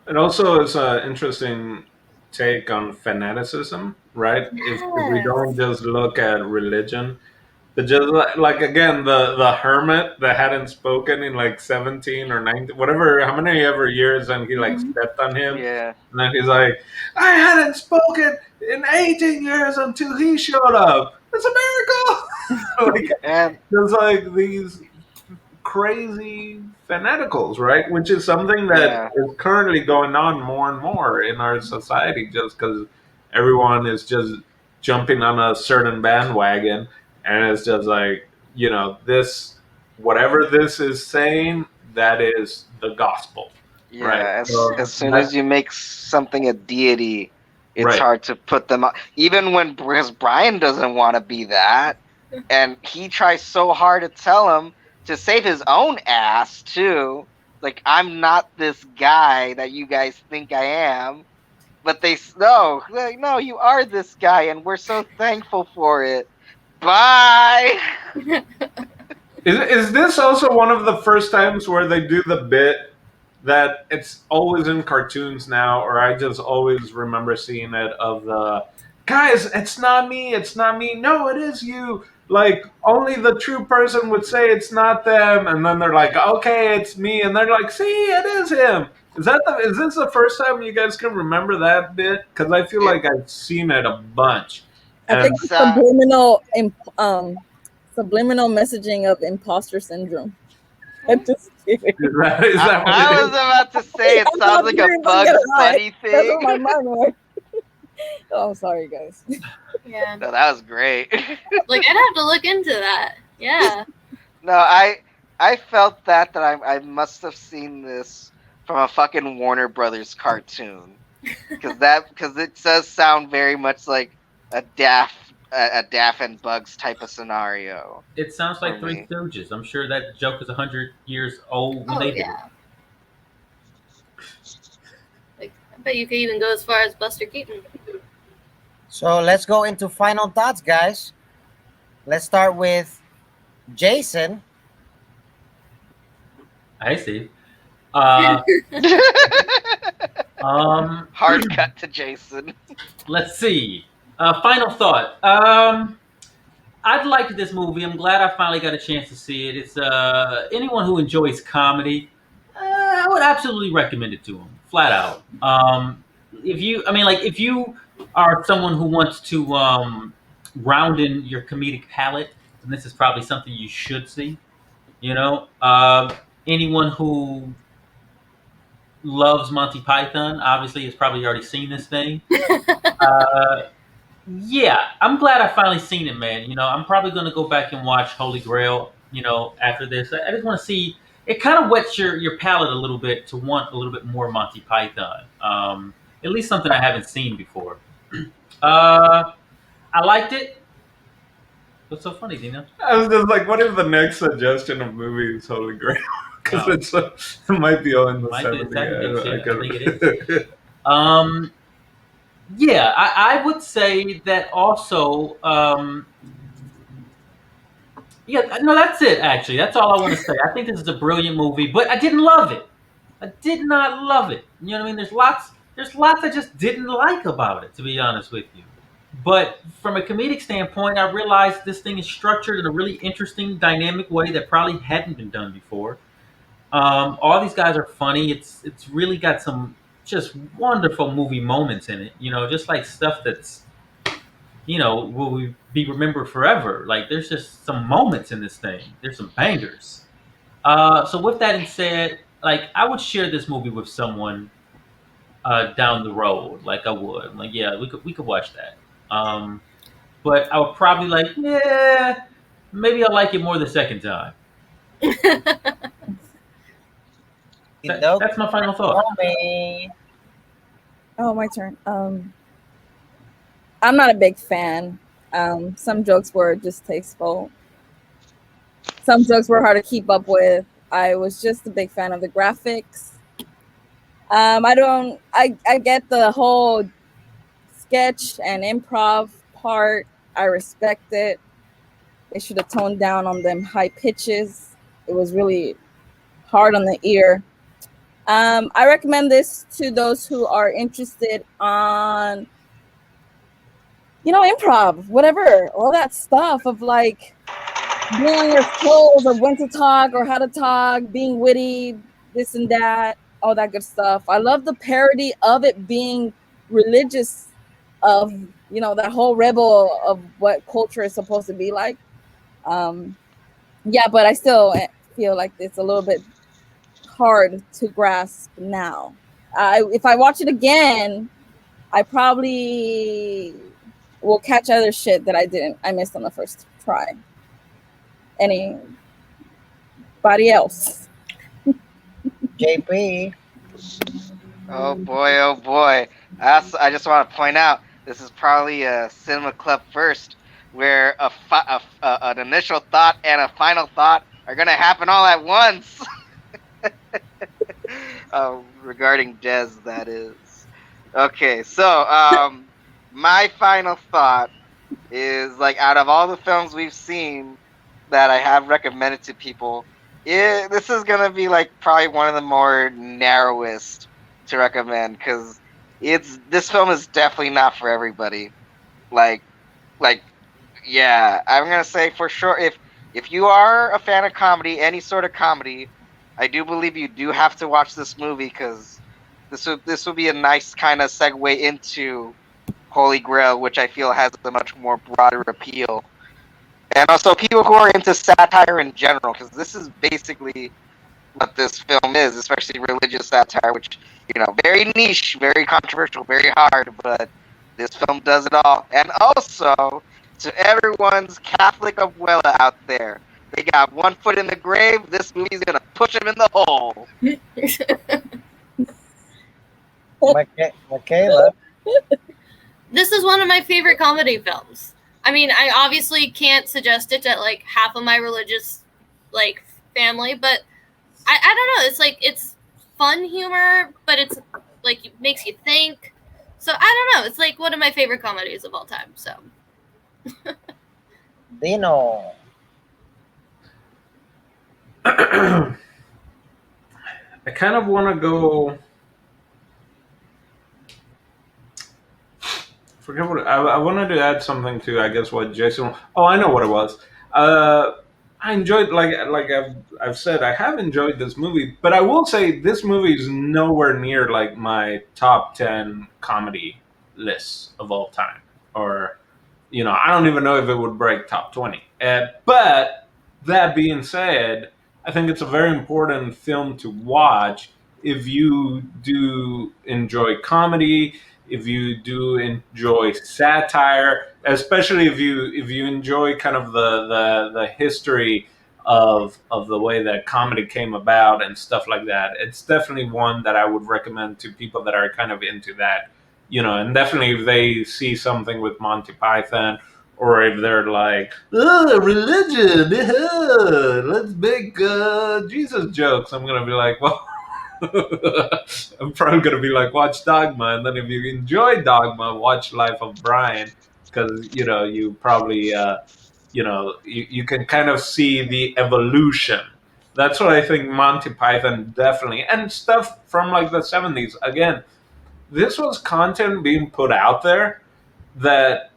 It also is an interesting take on fanaticism, right? Yes. If we don't just look at religion, but just like again, the hermit that hadn't spoken in like 17 or 19, whatever, how many ever years, and he like stepped on him, Yeah. and then he's like, I hadn't spoken in 18 years until he showed up. It's a miracle. Like, And there's like these crazy fanaticals, right? Which is something that is currently going on more and more in our society just because everyone is just jumping on a certain bandwagon and it's just like, this, whatever this is saying, that is the gospel. yeah, Right. as soon as you make something a deity, it's Right. hard to put them up. Even because Brian doesn't want to be that, and he tries so hard to tell him to save his own ass too. Like, I'm not this guy that you guys think I am. But no, you are this guy, and we're so thankful for it. Bye. Is this also one of the first times where they do the bit that it's always in cartoons now, or I just always remember seeing it of the guys, it's not me, no, it is you. Like only the true person would say it's not them, and then they're like, okay, it's me, and they're like, see, it is him. Is this the first time you guys can remember that bit? Because I feel like I've seen it a bunch. I think it's subliminal messaging of imposter syndrome. I'm just kidding. Is that what I it was about to say it sounds like a Bugs Bunny That's thing. what my mind was. Oh, sorry, guys. Yeah. No, that was great. Like I'd have to look into that. Yeah. No, I felt that I must have seen this from a fucking Warner Brothers cartoon, because it does sound very much like a Daff and Bugs type of scenario. It sounds like For Three me. Stooges. I'm sure that joke is 100 years old when Oh they did yeah. Like I bet you could even go as far as Buster Keaton. So let's go into final thoughts, guys. Let's start with Jason. it. I see. Uh, um, Hard cut to Jason. let's see. Final thought. I'd liked this movie. I'm glad I finally got a chance to see it. It's anyone who enjoys comedy, I would absolutely recommend it to them, flat out. If you, I mean, like if you are someone who wants to round in your comedic palette, then this is probably something you should see. You know, anyone who loves Monty Python obviously has probably already seen this thing. Uh, yeah, I'm glad I finally seen it, man. You know, I'm probably gonna go back and watch Holy Grail. You know, after this, I just want to see. It kind of whets your palate a little bit to want a little bit more Monty Python. At least something I haven't seen before. I liked it. What's so funny, Dina? I was just like, what if the next suggestion of movie is Holy Grail? Because Oh, it might be all in the might be the 70s. 70s. I Yeah, I think it is. could. Um, yeah, I would say that also. Yeah, no, that's it. Actually, that's all I want to say. I think this is a brilliant movie, but I didn't love it. I did not love it. You know what I mean? There's lots I just didn't like about it, to be honest with you. But from a comedic standpoint, I realized this thing is structured in a really interesting, dynamic way that probably hadn't been done before. All these guys are funny. It's really got some just wonderful movie moments in it. You know, just like stuff that's will be remembered forever. Like there's just some moments in this thing. There's some bangers. So with that said, like I would share this movie with someone down the road. Like I would. Like yeah, we could watch that. But I would probably like yeah, maybe I like it more the second time. That's my final thought. Me. Oh, my turn. I'm not a big fan. Some jokes were just tasteful. Some jokes were hard to keep up with. I was just a big fan of the graphics. I don't. I get the whole sketch and improv part. I respect it. They should have toned down on them high pitches. It was really hard on the ear. I recommend this to those who are interested on, improv, whatever, all that stuff of like being on your toes of when to talk or how to talk, being witty, this and that, all that good stuff. I love the parody of it being religious, of that whole rebel of what culture is supposed to be like. Yeah, but I still feel like it's a little bit hard to grasp now. If I watch it again, I probably will catch other shit that I missed on the first try. Anybody else? JP. Oh boy, oh boy. I just want to point out this is probably a cinema club first, where an initial thought and a final thought are gonna happen all at once. Regarding Des, that is. Okay, so my final thought is like out of all the films we've seen that I have recommended to people, this is gonna be like probably one of the more narrowest to recommend because this film is definitely not for everybody. Like like yeah, I'm gonna say for sure if you are a fan of comedy, any sort of comedy, I do believe you do have to watch this movie because this will be a nice kind of segue into Holy Grail, which I feel has a much more broader appeal. And also people who are into satire in general, because this is basically what this film is, especially religious satire, which, very niche, very controversial, very hard, but this film does it all. And also, to everyone's Catholic abuela out there, they got one foot in the grave, this movie's gonna push them in the hole. Michaela. This is one of my favorite comedy films. I mean, I obviously can't suggest it to like half of my religious like family, but I don't know. It's like it's fun humor, but it's like it makes you think. So I don't know. It's like one of my favorite comedies of all time. So I I kind of want to go. Forget what I wanted to add something to. I guess what Jason. Oh, I know what it was. Uh, I enjoyed like I've said I have enjoyed this movie, but I will say this movie is nowhere near like my top 10 comedy lists of all time, or I don't even know if it would break top 20. But that being said, I think it's a very important film to watch if you do enjoy comedy, if you do enjoy satire, especially if you enjoy kind of the history of the way that comedy came about and stuff like that. It's definitely one that I would recommend to people that are kind of into that. And definitely if they see something with Monty Python, or if they're like, oh, religion, let's make Jesus jokes, I'm gonna be like, well, I'm probably gonna be like, watch Dogma, and then if you enjoy Dogma, watch Life of Brian, because you probably you can kind of see the evolution. That's what I think Monty Python definitely, and stuff from like the 70s. Again, this was content being put out there that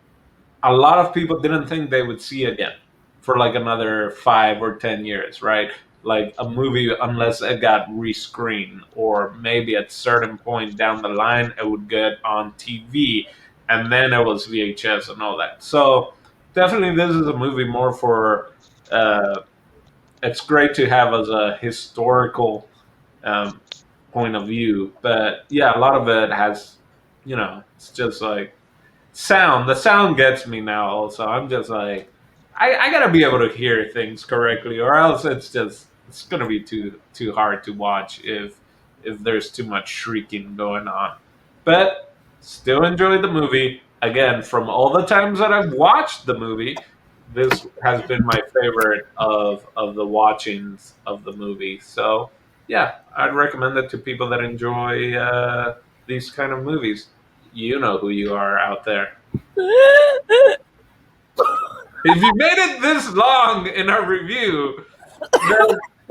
a lot of people didn't think they would see again for like another 5 or 10 years, right? Like a movie, unless it got rescreened, or maybe at certain point down the line, it would get on TV, and then it was VHS and all that. So definitely, this is a movie more for. It's great to have as a historical um, point of view, but yeah, a lot of it has, it's just like the sound gets me now. Also, I'm just like, I gotta be able to hear things correctly, or else it's gonna be too hard to watch if there's too much shrieking going on. But still enjoy the movie. Again, from all the times that I've watched the movie, this has been my favorite of the watchings of the movie. So yeah, I'd recommend it to people that enjoy these kind of movies. You know who you are out there. If you made it this long in our review, then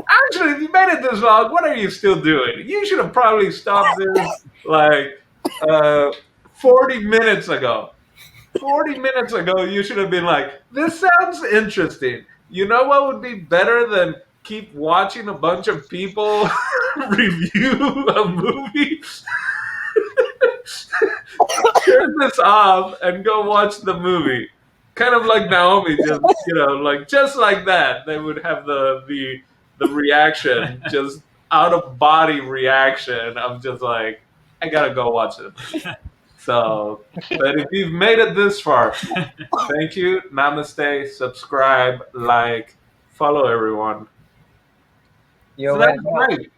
actually, if you made it this long, what are you still doing? You should have probably stopped this like uh, 40 minutes ago. 40 minutes ago, you should have been like, this sounds interesting. You know what would be better than keep watching a bunch of people review a movie? Turn this off and go watch the movie. Kind of like Naomi, just like just like that, they would have the reaction, just out of body reaction of just like, I gotta go watch the movie. So, but if you've made it this far, thank you. Namaste. Subscribe, like, follow everyone. You So that's already know. great.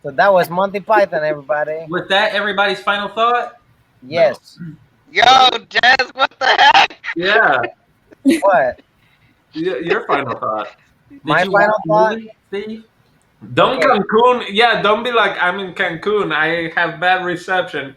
So that was Monty Python, everybody. With that, everybody's final thought. Yes. Yo, Jazz, what the heck? Yeah. What? Your final thought. Did My you final watch the thought? movie, Steve? Don't Okay. Cancun. Yeah, don't be like, I'm in Cancun. I have bad reception.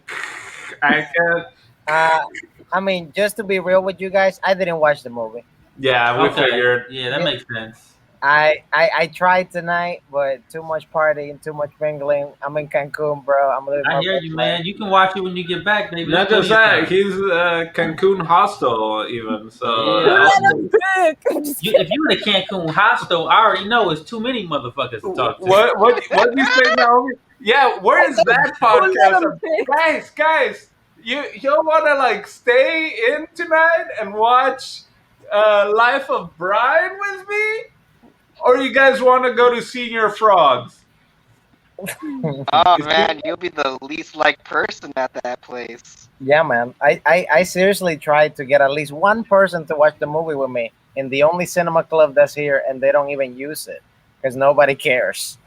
I can't. I mean, just to be real with you guys, I didn't watch the movie. Yeah, we Okay. figured. Yeah, that makes sense. I tried tonight, but too much partying, too much mingling. I'm in Cancun, bro. I'm living I my hear best you, life. man. You can watch it when you get back, baby. Not There's just plenty of that, time. he's Cancun hostel even. So Yeah. Let him pick. I'm just If you in a Cancun hostel, I already know it's too many motherfuckers to talk to. what you say, Naomi? Yeah, where is that Don't let podcast? him pick. Guys, you'll want to like stay in tonight and watch Life of Brian with me, or you guys want to go to Senior Frogs? Oh man, you'll be the least liked person at that place. Yeah, man. I seriously tried to get at least one person to watch the movie with me in the only cinema club that's here, and they don't even use it because nobody cares.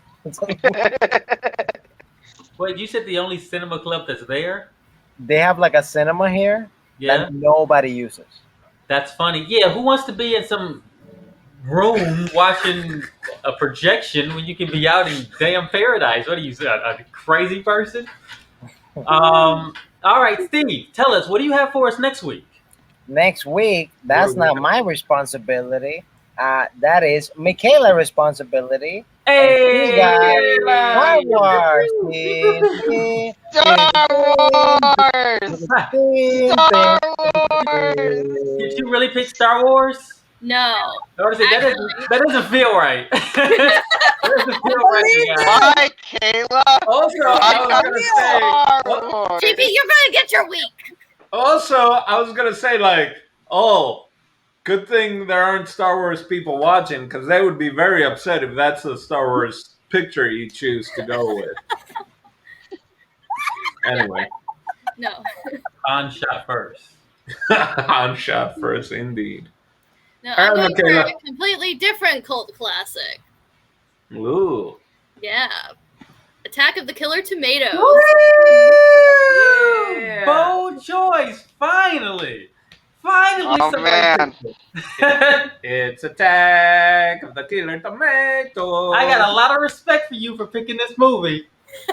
Wait, you said the only cinema club that's there? They have like a cinema here Yeah, that nobody uses. that's funny. Yeah, who wants to be in some room watching a projection when you can be out in damn paradise? What are you, a crazy person? All right, Steve, tell us, what do you have for us next week? Next week, that's not my responsibility. That is Michaela's responsibility. She got Star Hey! Wars. Ding, ding, ding, Star Wars! ding, Star ding, Wars! Did ding. you really pick Star Wars? No. Notice it, Actually. that doesn't feel right. That doesn't feel right, you guys. Why, Kayla? Also, Why I was not gonna say. Star Wars? JP, you're gonna get your week. Also, I was gonna say like, oh, good thing there aren't Star Wars people watching because they would be very upset if that's the Star Wars picture you choose to go with. Anyway, No. Han shot first. Han shot first, indeed. No, All I'm right, going for Michaela. a completely different cult classic. Ooh. Yeah. Attack of the Killer Tomatoes. Yeah. Bold choice, finally. Finally, Oh, somebody man. picked it. It's Attack of the Killer Tomato. I got a lot of respect for you for picking this movie.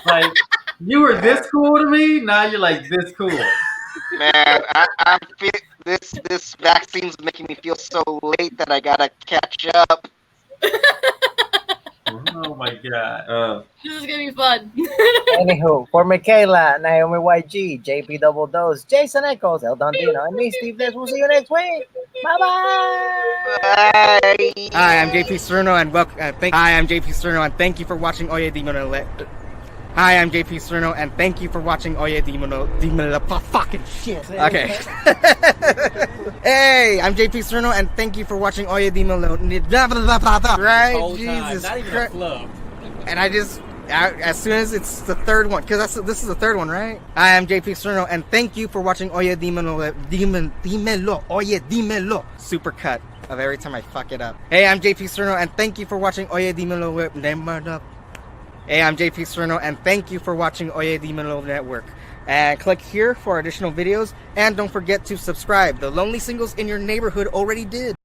Like, you were this cool to me, now you're like this cool. Man, I'm this vaccine's making me feel so late that I gotta catch up. Oh my god. This is gonna be fun. Anywho, for Michaela, Naomi YG, JP Double Dose, Jason Echoes, El Dondino, and me, Steve Des. We'll see you next week. Bye bye. Bye. Hi, I'm JP Cerno and welcome. Hi, I'm JP Cerno and thank you for watching Oye Dimelo. Hi, I'm JP Cerno and thank you for watching Oye Dimelo. Fucking shit. Okay. Hey, I'm JP Cerno and thank you for watching Oye Dimelo. Right? Jesus Christ. And I just, as soon as it's the third one, because this is the third one, right? Hi, I'm JP Cerno and thank you for watching Oye Dimelo. Dimelo. Oye Dimelo. Super cut of every time I fuck it up. Hey, I'm JP Cerno and thank you for watching Oye Dimelo. Hey, I'm JP Cerno and thank you for watching Oye Dimelo Network. And click here for additional videos and don't forget to subscribe. The lonely singles in your neighborhood already did.